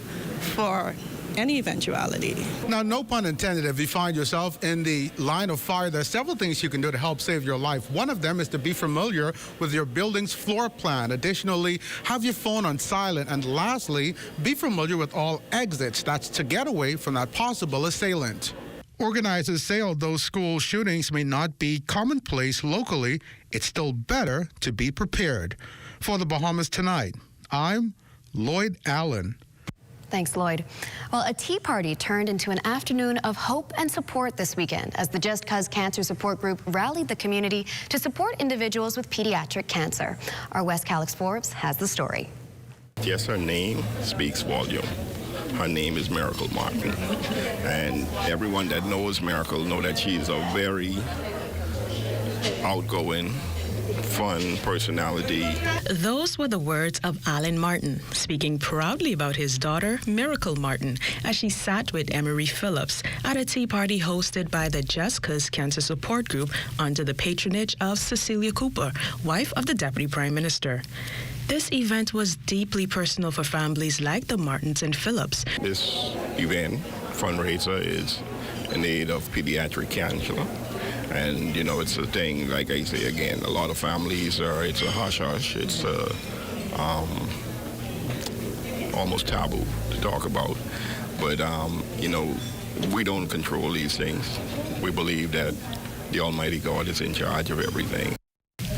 for any eventuality. Now, no pun intended, if you find yourself in the line of fire, there are several things you can do to help save your life. One of them is to be familiar with your building's floor plan. Additionally, have your phone on silent. And lastly, be familiar with all exits. That's to get away from that possible assailant. Organizers say although school shootings may not be commonplace locally, it's still better to be prepared. For the Bahamas Tonight, I'm Lloyd Allen. Thanks, Lloyd. Well, a tea party turned into an afternoon of hope and support this weekend as the Just Cuz Cancer Support Group rallied the community to support individuals with pediatric cancer. Our West Calix Forbes has the story. Yes, her name speaks volume. Her name is Miracle Martin. And everyone that knows Miracle know that she's a very outgoing, fun personality. Those were the words of Alan Martin, speaking proudly about his daughter, Miracle Martin, as she sat with Emery Phillips at a tea party hosted by the Just Cuz Cancer Support Group under the patronage of Cecilia Cooper, wife of the Deputy Prime Minister. This event was deeply personal for families like the Martins and Phillips. This event, fundraiser, is in aid of pediatric cancer. And, it's a thing, like I say again, a lot of families it's a hush-hush. It's almost taboo to talk about. But, we don't control these things. We believe that the Almighty God is in charge of everything.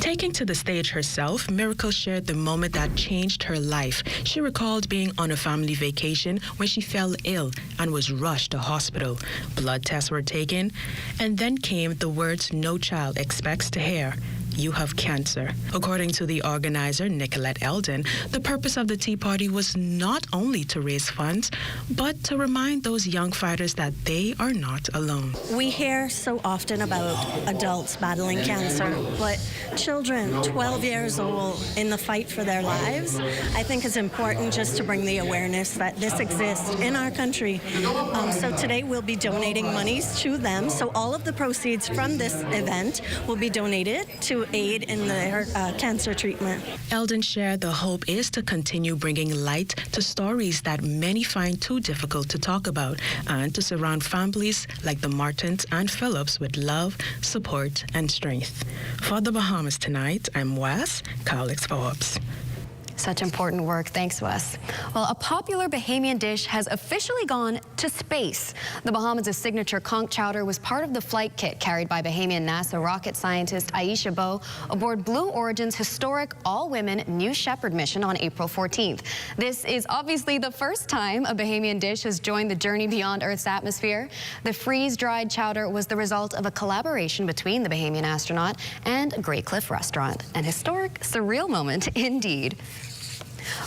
Taking to the stage herself, Miracle shared the moment that changed her life. She recalled being on a family vacation when she fell ill and was rushed to hospital. Blood tests were taken, and then came the words no child expects to hear: "You have cancer." According to the organizer, Nicolette Eldon, the purpose of the tea party was not only to raise funds, but to remind those young fighters that they are not alone. We hear so often about adults battling cancer, but children 12 years old in the fight for their lives, I think it's important just to bring the awareness that this exists in our country. So today we'll be donating monies to them. So all of the proceeds from this event will be donated to to aid in their cancer treatment. Eldon shared the hope is to continue bringing light to stories that many find too difficult to talk about and to surround families like the Martins and Phillips with love, support, and strength. For the Bahamas Tonight, I'm Wes Cowlix-Forbes. Such important work. Thanks, Wes. Well, a popular Bahamian dish has officially gone to space. The Bahamas' signature conch chowder was part of the flight kit carried by Bahamian NASA rocket scientist Aisha Bowe aboard Blue Origin's historic all-women New Shepard mission on April 14th. This is obviously the first time a Bahamian dish has joined the journey beyond Earth's atmosphere. The freeze-dried chowder was the result of a collaboration between the Bahamian astronaut and Grey Cliff Restaurant. An historic, surreal moment indeed.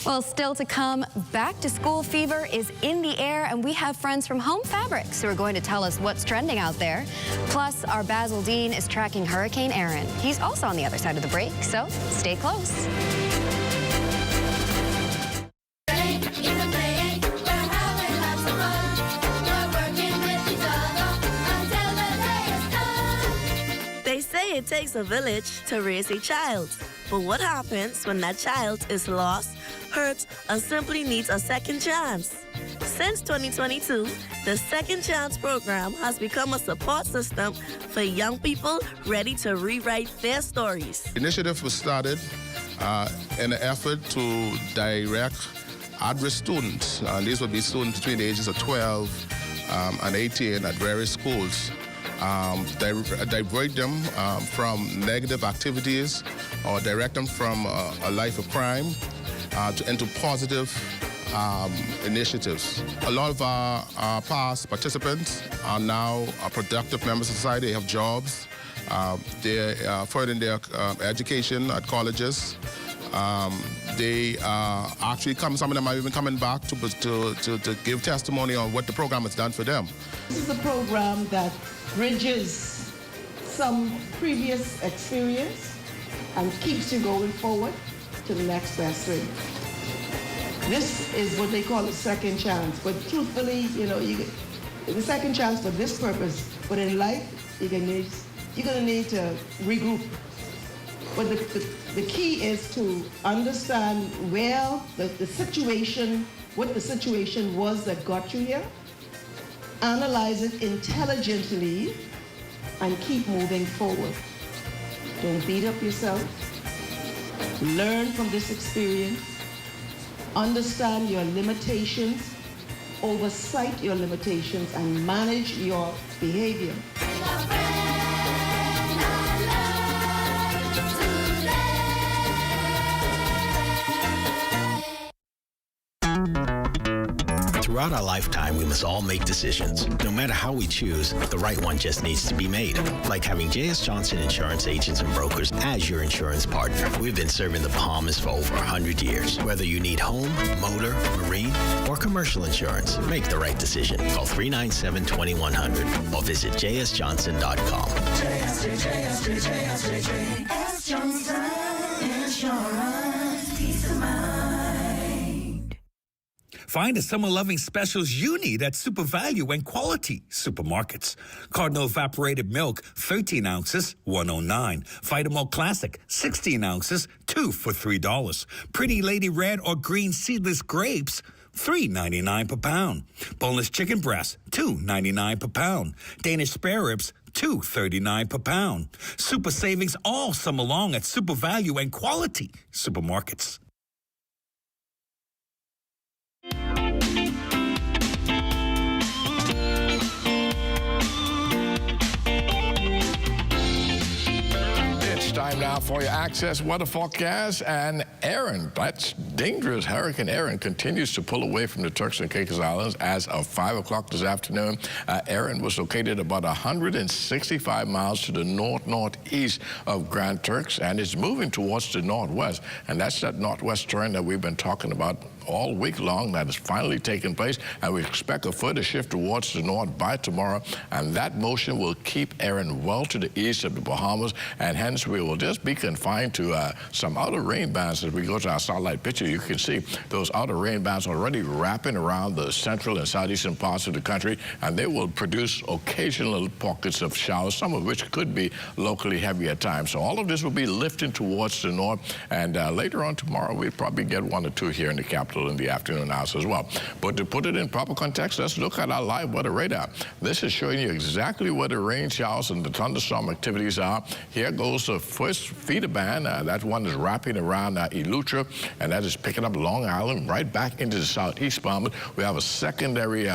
Well, still to come, back to school fever is in the air, and we have friends from Home Fabrics who are going to tell us what's trending out there. Plus, our Basil Dean is tracking Hurricane Aaron. He's also on the other side of the break, so stay close. They say it takes a village to raise a child. But what happens when that child is lost, hurt, or simply needs a second chance? Since 2022, the Second Chance program has become a support system for young people ready to rewrite their stories. The initiative was started in an effort to direct at-risk students. These would be students between the ages of 12 and 18 at various schools. Divert them from negative activities or direct them from a life of crime into positive initiatives. A lot of our past participants are now productive members of society. They have jobs. They're furthering their education at colleges. They actually some of them are even coming back to give testimony on what the program has done for them. This is a program that bridges some previous experience and keeps you going forward to the next best thing. This is what they call a second chance, but truthfully, you know, you get the second chance for this purpose, but in life, you're gonna need to regroup. But the key is to understand where the situation, what the situation was that got you here, analyze it intelligently, and keep moving forward. Don't beat up yourself. Learn from this experience. Understand your limitations, oversight your limitations, and manage your behavior. Throughout our lifetime, we must all make decisions. No matter how we choose, the right one just needs to be made. Like having J.S. Johnson Insurance Agents and Brokers as your insurance partner. We've been serving the Bahamas for over 100 years. Whether you need home, motor, marine, or commercial insurance, make the right decision. Call 397-2100 or visit jsjohnson.com. JS Johnson Insurance. Peace of mind. Find the summer-loving specials you need at Super Value and Quality Supermarkets. Cardinal Evaporated Milk, 13 ounces, $1.09. Vitamol Classic, 16 ounces, 2 for $3. Pretty Lady Red or Green Seedless Grapes, $3.99 per pound. Boneless chicken breast, $2.99 per pound. Danish spare ribs, $2.39 per pound. Super savings all summer long at Super Value and Quality Supermarkets. It's time now for your Access weather forecast. And Aaron, that's dangerous. Hurricane Aaron continues to pull away from the Turks and Caicos Islands as of 5 o'clock this afternoon. Aaron was located about 165 miles to the northeast of Grand Turks and is moving towards the northwest. And that's that northwest trend that we've been talking about all week long that has finally taken place, and we expect a further shift towards the north by tomorrow, and that motion will keep Aaron well to the east of the Bahamas, and hence we will just be be confined to some outer rain bands. As we go to our satellite picture, you can see those outer rain bands already wrapping around the central and southeastern parts of the country, and they will produce occasional pockets of showers, some of which could be locally heavy at times. So all of this will be lifting towards the north, and later on tomorrow, we'll probably get 1 or 2 here in the capital in the afternoon hours as well. But to put it in proper context, let's look at our live weather radar. This is showing you exactly where the rain showers and the thunderstorm activities are. Here goes the first feeder band. That one is wrapping around Eleuthera, and that is picking up Long Island right back into the southeast Bahama. We have a secondary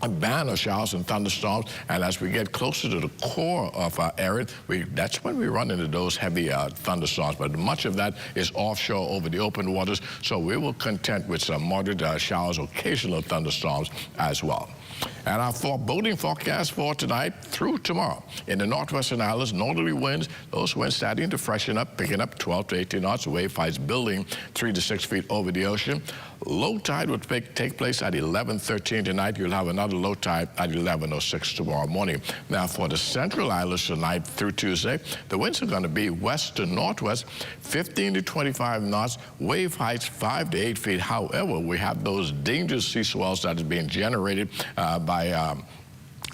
a band of showers and thunderstorms, and as we get closer to the core of our area, that's when we run into those heavy thunderstorms. But much of that is offshore over the open waters, so we will content with some moderate showers, occasional thunderstorms as well. And our boating forecast for tonight through tomorrow. In the northwestern islands, northerly winds, those winds starting to freshen up, picking up 12 to 18 knots, wave heights building 3 to 6 feet over the ocean. Low tide will take place at 11:13 tonight. You'll have another low tide at 11:06 tomorrow morning. Now, for the central islands tonight through Tuesday, the winds are going to be west to northwest, 15 to 25 knots, wave heights 5 to 8 feet. However, we have those dangerous sea swells that is being generated by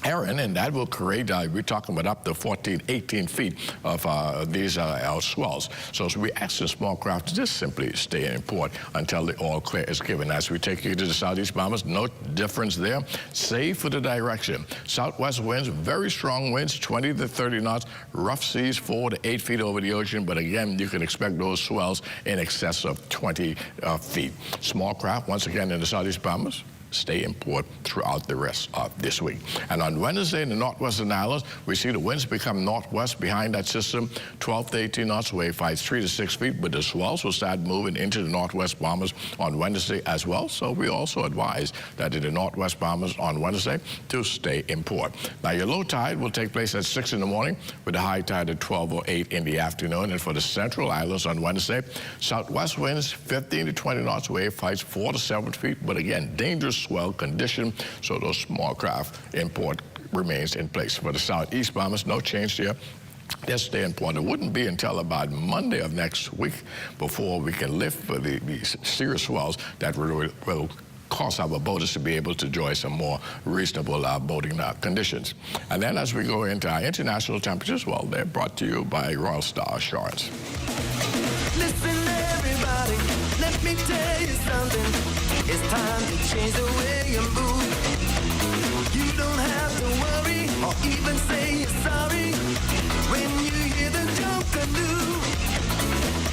Aaron, and that will create, we're talking about up to 14, 18 feet of these swells. So we ask the small craft to just simply stay in port until the all clear is given. As we take you to the southeast Bahamas, no difference there, save for the direction. Southwest winds, very strong winds, 20 to 30 knots, rough seas 4 to 8 feet over the ocean, but again, you can expect those swells in excess of 20 feet. Small craft, once again, in the southeast Bahamas, stay in port throughout the rest of this week. And on Wednesday in the northwestern islands, we see the winds become northwest behind that system, 12 to 18 knots, wave heights 3 to 6 feet, but the swells will start moving into the northwest Bahamas on Wednesday as well. So we also advise that in the northwest Bahamas on Wednesday to stay in port. Now, your low tide will take place at 6 in the morning with a high tide at 12 or 8 in the afternoon. And for the central islands on Wednesday, southwest winds 15 to 20 knots, wave heights 4 to 7 feet, but again, dangerous swell condition, so those small craft in port remains in place. For the southeast Bahamas, no change there. Just stay in port. It wouldn't be until about Monday of next week before we can lift for the serious swells that will cause our boaters to be able to enjoy some more reasonable boating conditions. And then as we go into our international temperatures, well, they're brought to you by Royal Star Assurance. Listen, everybody, let me tell you something. It's time to change the way you move. You don't have to worry or even say you're sorry when you hear the joker do.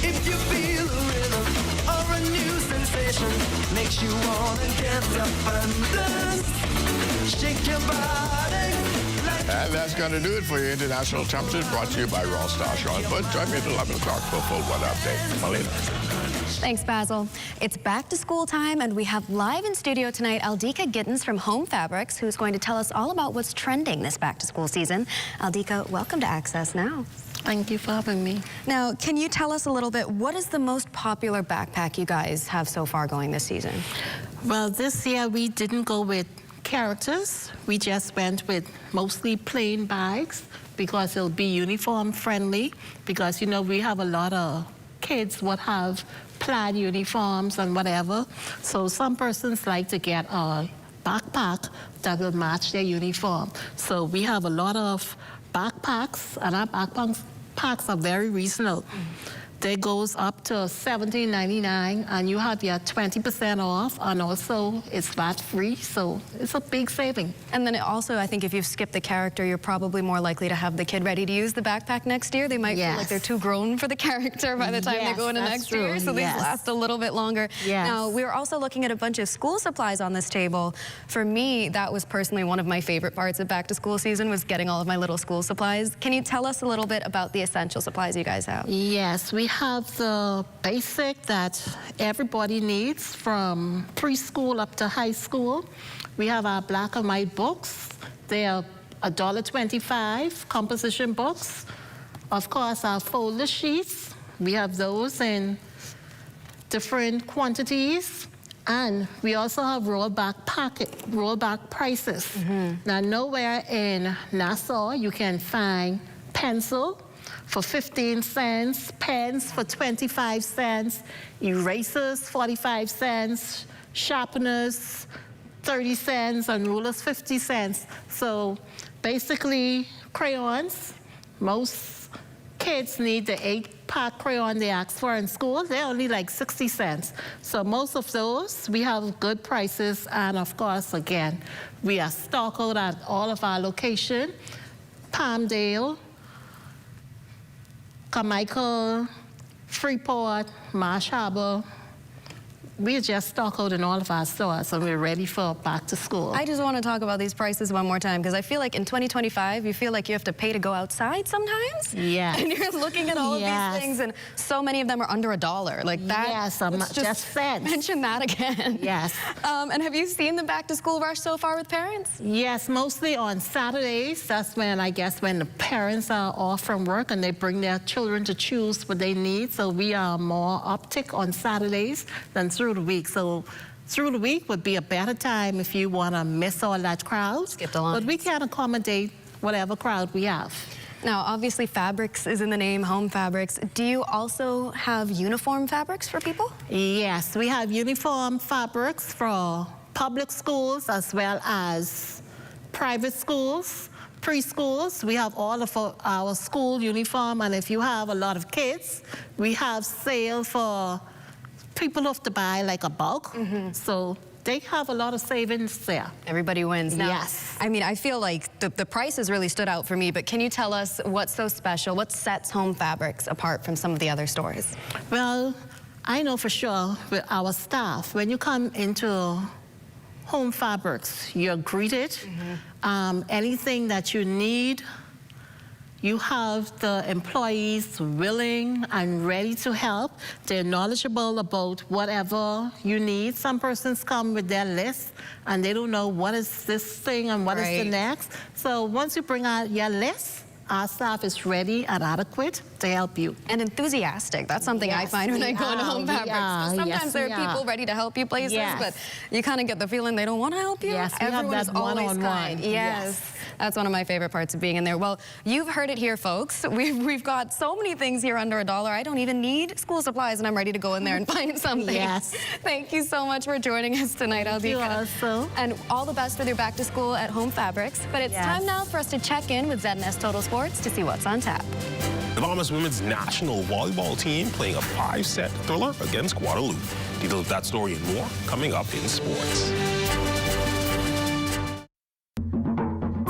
If you feel a rhythm or a new sensation, makes you wanna get up and dance, shake your body. And that's going to do it for your international temperatures, brought to you by Royal Star Assurance. But join me at 11 o'clock for a full weather update. Melina. Thanks, Basil. It's back to school time, and we have live in studio tonight Aldika Gittens from Home Fabrics, who's going to tell us all about what's trending this back to school season. Aldika, welcome to Access Now. Thank you for having me. Now, can you tell us a little bit, what is the most popular backpack you guys have so far going this season? Well, this year we didn't go with characters. We just went with mostly plain bags because it'll be uniform friendly, because, you know, we have a lot of kids what have plaid uniforms and whatever. So some persons like to get a backpack that will match their uniform. So we have a lot of backpacks, and our backpacks are very reasonable. They goes up to $17.99, and you have your 20% off, and also it's VAT-free, so it's a big saving. And then also, I think if you've skipped the character, you're probably more likely to have the kid ready to use the backpack next year. They might feel like they're too grown for the character by the time they go into next year, so these last a little bit longer. Now, we're also looking at a bunch of school supplies on this table. For me, that was personally one of my favorite parts of back to school season, was getting all of my little school supplies. Can you tell us a little bit about the essential supplies you guys have? Yes, we have the basic that everybody needs from preschool up to high school. We have our black and white books. They are $1.25 composition books. Of course, our folder sheets, we have those in different quantities. And we also have rollback prices. Now, nowhere in Nassau you can find pencil, for 15 cents, pens for 25 cents, erasers 45 cents, sharpeners 30 cents, and rulers 50 cents. So basically crayons, most kids need the 8-pack crayon they ask for in school. They're only like 60 cents. So most of those, we have good prices. And of course, again, we are stocked out at all of our locations: Palmdale, Carmichael, Freeport, Marsh Harbor. We just stock out in all of our stores, and we're ready for back to school. I just want to talk about these prices one more time, because I feel like in 2025, you feel like you have to pay to go outside sometimes. Yeah. And you're looking at all of these things, and so many of them are under $1. Like that. Yes, just cents. Mention that again. Yes. And have you seen the back to school rush so far with parents? Yes, mostly on Saturdays. That's when, I guess, when the parents are off from work and they bring their children to choose what they need. So we are more uptick on Saturdays than through the week. So through the week would be a better time if you want to miss all that crowd. Skip the line. But we can accommodate whatever crowd we have. Now, obviously, fabrics is in the name, home fabrics. Do you also have uniform fabrics for people? Yes, we have uniform fabrics for public schools as well as private schools, preschools. We have all of our school uniform, and if you have a lot of kids, we have sale for people who have to buy like a bulk. So they have a lot of savings there. Everybody wins. Now, yes. I mean, I feel like the prices really stood out for me, but can you tell us what's so special? What sets Home Fabrics apart from some of the other stores? Well, I know for sure with our staff, when you come into Home Fabrics, you're greeted. Anything that you need, you have the employees willing and ready to help. They're knowledgeable about whatever you need. Some persons come with their list and they don't know what is this thing and what is the next. So once you bring out your list, our staff is ready and adequate to help you. And enthusiastic. That's something I find when I go into Home Fabrics. Sometimes there are people ready to help you places, but you kind of get the feeling they don't want to help you. Yes, everyone is always kind. Yes. That's one of my favorite parts of being in there. Well, you've heard it here, folks. We've got so many things here under $1. I don't even need school supplies, and I'm ready to go in there and find something. Yes. Thank you so much for joining us tonight, Aldika. You also. And all the best with your back to school at Home Fabrics. But it's time now for us to check in with ZNS Total Sports to see what's on tap. The Bahamas women's national volleyball team playing a 5-set thriller against Guadeloupe. Details of that story and more coming up in sports.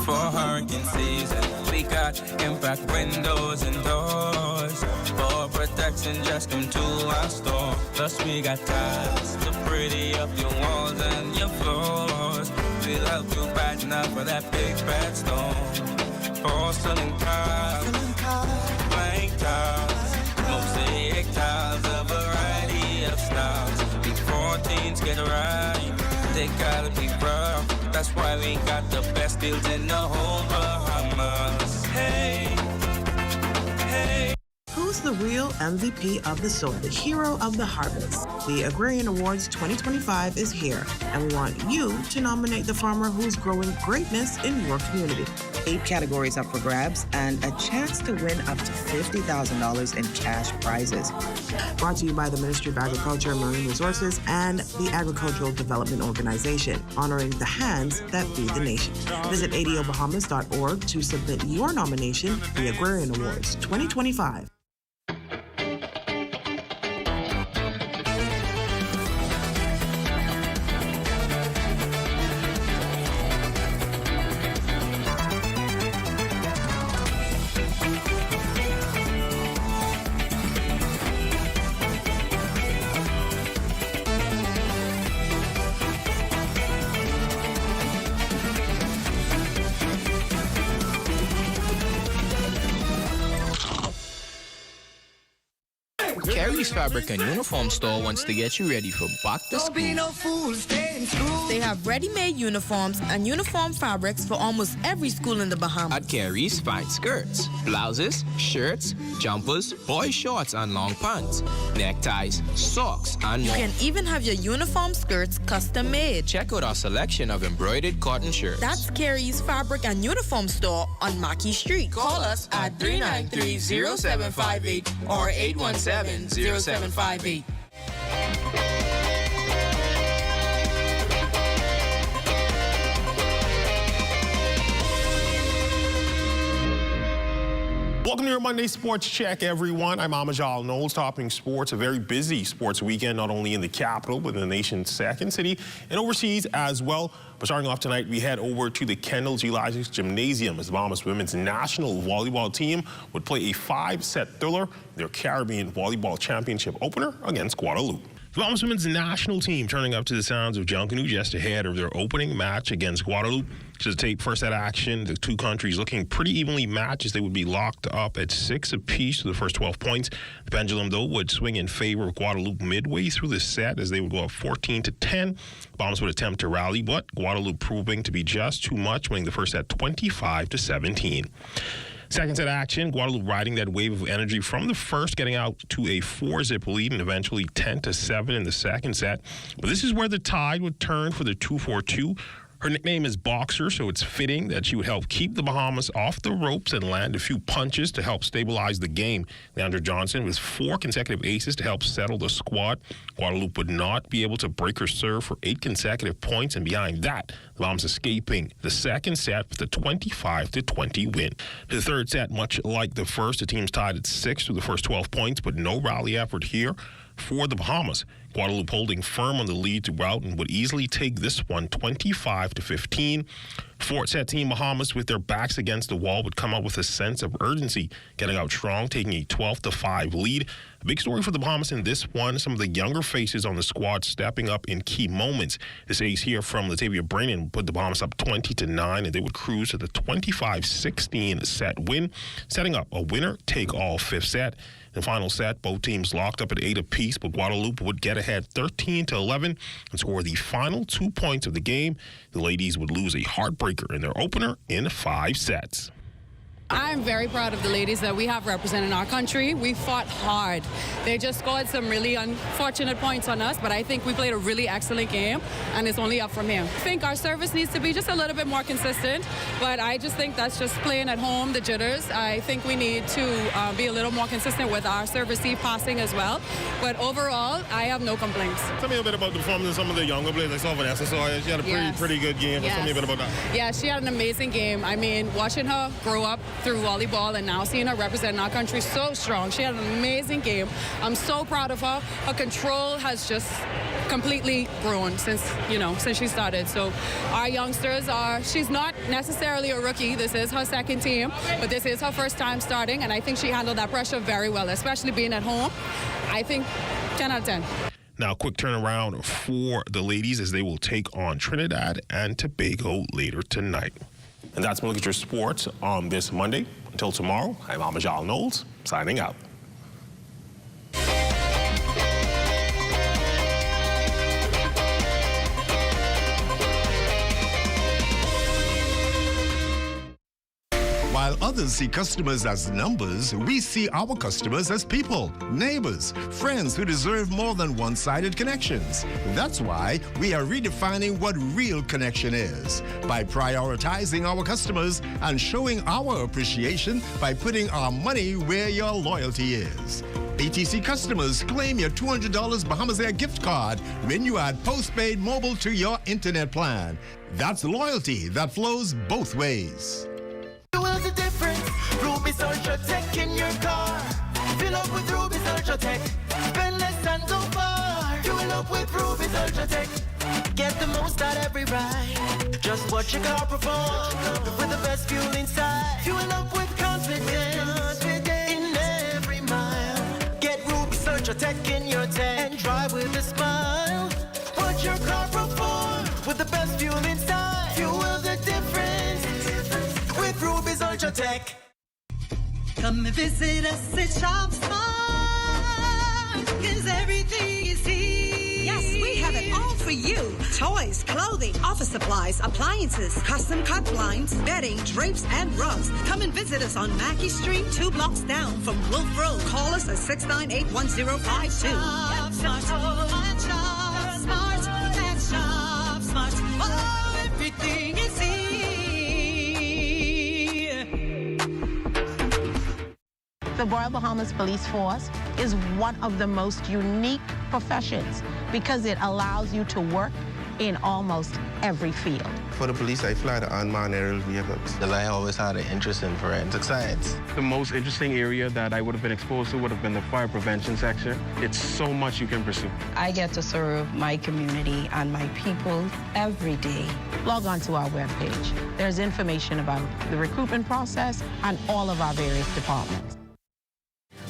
For hurricane season, we got impact windows and doors. For protection, just come to our store. Plus we got tiles to pretty up your walls and your floors. We'll help you brighten up for that big bad storm. Porcelain tiles, blank tiles, mosaic tiles, a variety of styles. Before teens get right, they gotta be rough. That's why we got the best deals in the whole Bahamas. Hey, hey. Who's the real MVP of the soil, the hero of the harvest? The Agrarian Awards 2025 is here, and we want you to nominate the farmer who's growing greatness in your community. 8 categories up for grabs and a chance to win up to $50,000 in cash prizes. Brought to you by the Ministry of Agriculture and Marine Resources and the Agricultural Development Organization, honoring the hands that feed the nation. Visit adobahamas.org to submit your nomination for the Agrarian Awards 2025. Carey's Fabric and Uniform Store wants to get you ready for back to school. They have ready-made uniforms and uniform fabrics for almost every school in the Bahamas. At Carey's, find skirts, blouses, shirts, jumpers, boy shorts and long pants, neckties, socks, and more. You can even have your uniform skirts custom made. Check out our selection of embroidered cotton shirts. That's Carey's Fabric and Uniform Store on Mackey Street. Call us at 393-0758 or 817-0758. Welcome to your Monday Sports Check, everyone. I'm Amajal Knowles, topping sports. A very busy sports weekend, not only in the capital, but in the nation's second city and overseas as well. But starting off tonight, we head over to the Kendall G. Lysick Gymnasium as the Bahamas women's national volleyball team would play a 5-set thriller in their Caribbean Volleyball Championship opener against Guadeloupe. The Bahamas women's national team turning up to the sounds of Junkanoo just ahead of their opening match against Guadeloupe. To take first set action, the two countries looking pretty evenly matched as they would be locked up at 6 apiece for the first 12 points. The pendulum, though, would swing in favor of Guadeloupe midway through the set as they would go up 14-10. Bahamas would attempt to rally, but Guadeloupe proving to be just too much, winning the first set 25-17. Second set action, Guadeloupe riding that wave of energy from the first, getting out to a 4-zip lead and eventually 10-7 in the second set. But this is where the tide would turn for the 2-4-2. Her nickname is Boxer, so it's fitting that she would help keep the Bahamas off the ropes and land a few punches to help stabilize the game. Leandra Johnson with 4 consecutive aces to help settle the squad. Guadeloupe would not be able to break her serve for 8 consecutive points, and behind that, the Bahamas escaping the second set with a 25-20 win. The third set, much like the first, the teams tied at 6 through the first 12 points, but no rally effort here for the Bahamas. Guadeloupe holding firm on the lead throughout and would easily take this one 25-15. Fourth set team Bahamas, with their backs against the wall, would come out with a sense of urgency, getting out strong, taking a 12-5 lead. A big story for the Bahamas in this one, some of the younger faces on the squad stepping up in key moments. This ace here from Latavia Brannon put the Bahamas up 20-9, and they would cruise to the 25-16 set win, setting up a winner-take-all fifth set. In the final set, both teams locked up at 8 apiece, but Guadeloupe would get ahead 13-11 and score the final 2 points of the game. The ladies would lose a heartbreaker in their opener in 5 sets. I'm very proud of the ladies that we have representing our country. We fought hard. They just scored some really unfortunate points on us, but I think we played a really excellent game, and it's only up from here. I think our service needs to be just a little bit more consistent, but I just think that's just playing at home, the jitters. I think we need to be a little more consistent with our service-receive passing as well. But overall, I have no complaints. Tell me a bit about the performance of some of the younger players. I saw Vanessa, so she had a pretty good game. Yes. Tell me a bit about that. Yeah, she had an amazing game. I mean, watching her grow up through volleyball and now seeing her represent our country so strong. She had an amazing game. I'm so proud of her. Her control has just completely grown since she started. So our youngsters she's not necessarily a rookie. This is her second team, but this is her first time starting, and I think she handled that pressure very well, especially being at home. I think 10 out of 10. Now, quick turnaround for the ladies as they will take on Trinidad and Tobago later tonight. And that's my look at your sports on this Monday. Until tomorrow, I'm Amajal Knowles, signing out. While others see customers as numbers, we see our customers as people, neighbors, friends who deserve more than one-sided connections. That's why we are redefining what real connection is by prioritizing our customers and showing our appreciation by putting our money where your loyalty is. BTC customers, claim your $200 Bahamas Air gift card when you add postpaid mobile to your internet plan. That's loyalty that flows both ways. Fuel the difference. Ruby's Ultra Tech in your car. Fill up with Ruby's Ultra Tech. Spend less and go far. Fuel up with Ruby's Ultra Tech. Get the most out every ride. Just watch your car perform with the best fuel inside. Fuel up with confidence in every mile. Get Ruby's Ultra Tech in your tank and drive with a smile. Watch your car perform with the best fuel inside. Fuel the difference with Ruby's Ultra Tech. Come and visit us at Shop Smart. 'cause everything is here. Yes, we have it all for you. Toys, clothing, office supplies, appliances, custom cut blinds, bedding, drapes, and rugs. Come and visit us on Mackey Street, 2 blocks down from Wolf Road. Call us at 698-1052. Shop smart, and shop smart, and shop smart. Oh, everything is here. The Royal Bahamas Police Force is one of the most unique professions because it allows you to work in almost every field. For the police, I fly the unmanned aerial vehicles. I always had an interest in forensic science. The most interesting area that I would have been exposed to would have been the fire prevention section. It's so much you can pursue. I get to serve my community and my people every day. Log on to our webpage. There's information about the recruitment process and all of our various departments.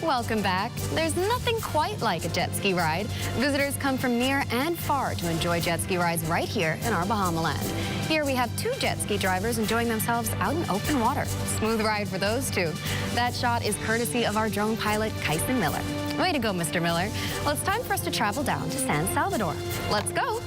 Welcome back. There's nothing quite like a jet ski ride. Visitors come from near and far to enjoy jet ski rides right here in our Bahama land. Here we have 2 jet ski drivers enjoying themselves out in open water. Smooth ride for those 2. That shot is courtesy of our drone pilot, Kyson Miller. Way to go, Mr. Miller. Well, it's time for us to travel down to San Salvador. Let's go.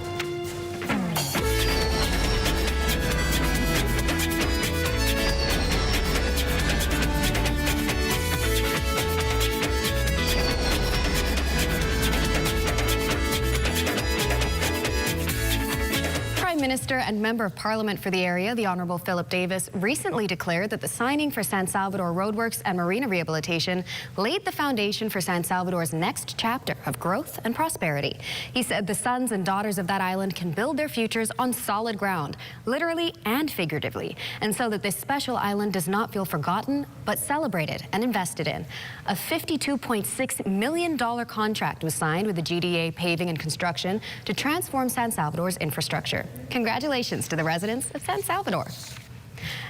Minister and Member of Parliament for the area, the Honourable Philip Davis, recently declared that the signing for San Salvador Roadworks and Marina Rehabilitation laid the foundation for San Salvador's next chapter of growth and prosperity. He said the sons and daughters of that island can build their futures on solid ground, literally and figuratively, and so that this special island does not feel forgotten, but celebrated and invested in. A $52.6 million contract was signed with the GDA Paving and Construction to transform San Salvador's infrastructure. Congratulations to the residents of San Salvador.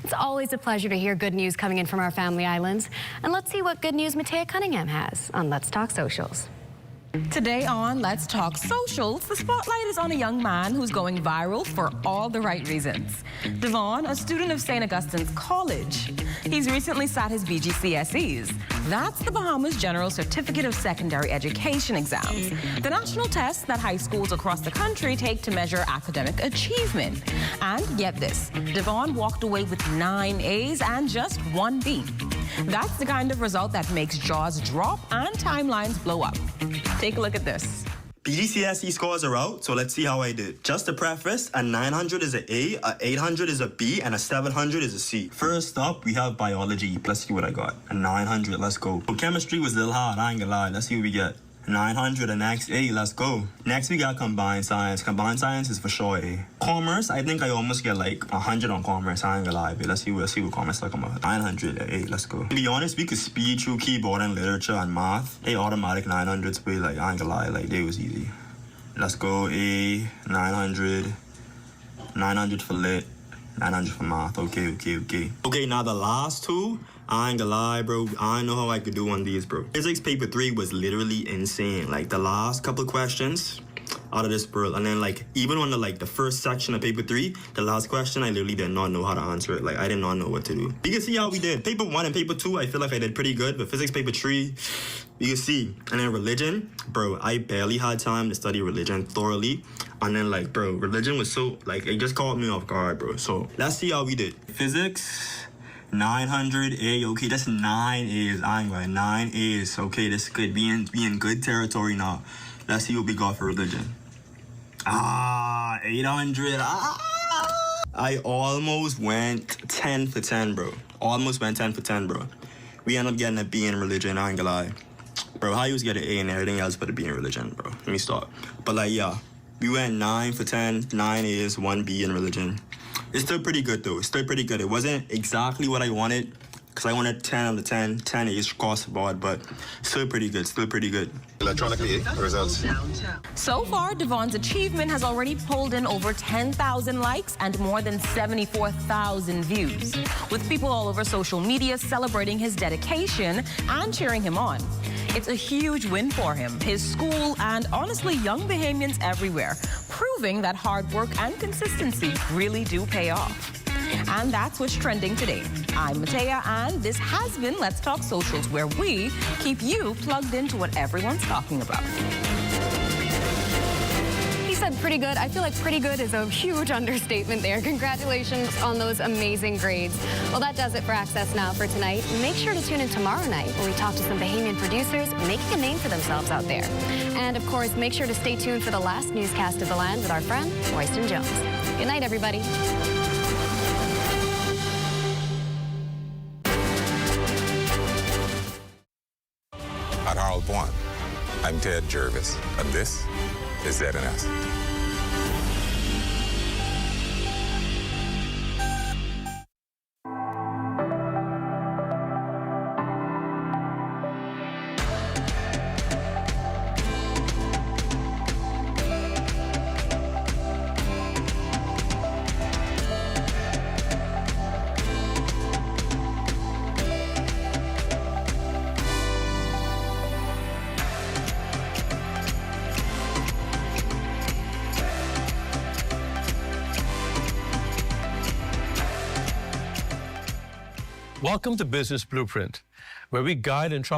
It's always a pleasure to hear good news coming in from our family islands. And let's see what good news Matea Cunningham has on Let's Talk Socials. Today on Let's Talk Socials, the spotlight is on a young man who's going viral for all the right reasons. Devon, a student of St. Augustine's College. He's recently sat his BGCSEs. That's the Bahamas General Certificate of Secondary Education exams, the national test that high schools across the country take to measure academic achievement. And get this, Devon walked away with 9 A's and just 1 B. That's the kind of result that makes jaws drop and timelines blow up. Take a look at this. BGCSE scores are out, so let's see how I did. Just to preface, a 900 is an A, a 800 is a B, and a 700 is a C. First up, we have biology. Let's see what I got. A 900, let's go. So chemistry was a little hard, I ain't gonna lie. Let's see what we get. 900, the next A, let's go. Next, we got combined science. Combined science is for sure A. Commerce, I think I almost get like 100 on commerce, I ain't gonna lie. But let's see what commerce like. 900, A, let's go. To be honest, we could speed through keyboard and literature and math. They automatic 900s, but like, I ain't gonna lie, like, they was easy. Let's go, A, 900. 900 for lit, 900 for math. Okay. Okay, now the last 2, I ain't gonna lie, bro. I don't know how I could do on these, bro. Physics paper 3 was literally insane. Like, the last couple of questions, out of this world. And then, like, even on the first section of paper 3, the last question, I literally did not know how to answer it. Like, I did not know what to do. You can see how we did. Paper 1 and paper 2, I feel like I did pretty good. But physics paper 3, you can see. And then religion, bro, I barely had time to study religion thoroughly. And then, like, bro, religion was so, like, it just caught me off guard, bro. So, let's see how we did. Physics, 900 A, okay, that's 9 A's. I ain't going 9 A's. Okay, this could be in good territory now. Let's see what we got for religion. 800. I almost went 10 for 10, bro. Almost went 10 for 10, bro. We ended up getting a B in religion, I ain't gonna lie. Bro, how you was getting an A and everything else but a B in religion, bro? Let me stop. But, like, yeah, we went 9 for 10, 9 A's, 1 B in religion. It's still pretty good, though. It's still pretty good. It wasn't exactly what I wanted, because I wanted 10 out of 10, 10 A's across the board, but still pretty good, Electronically, results. So far, Devon's achievement has already pulled in over 10,000 likes and more than 74,000 views, with people all over social media celebrating his dedication and cheering him on. It's a huge win for him, his school, and honestly, young Bahamians everywhere, proving that hard work and consistency really do pay off. And that's what's trending today. I'm Matea, and this has been Let's Talk Socials, where we keep you plugged into what everyone's talking about. He said pretty good. I feel like pretty good is a huge understatement there. Congratulations on those amazing grades. Well, that does it for Access Now for tonight. Make sure to tune in tomorrow night where we talk to some Bahamian producers making a name for themselves out there. And of course, make sure to stay tuned for the last newscast of the land with our friend, Royston Jones. Good night, everybody. At Harold One, I'm Ted Jervis, and this is ZNS. Welcome to Business Blueprint, where we guide and trouble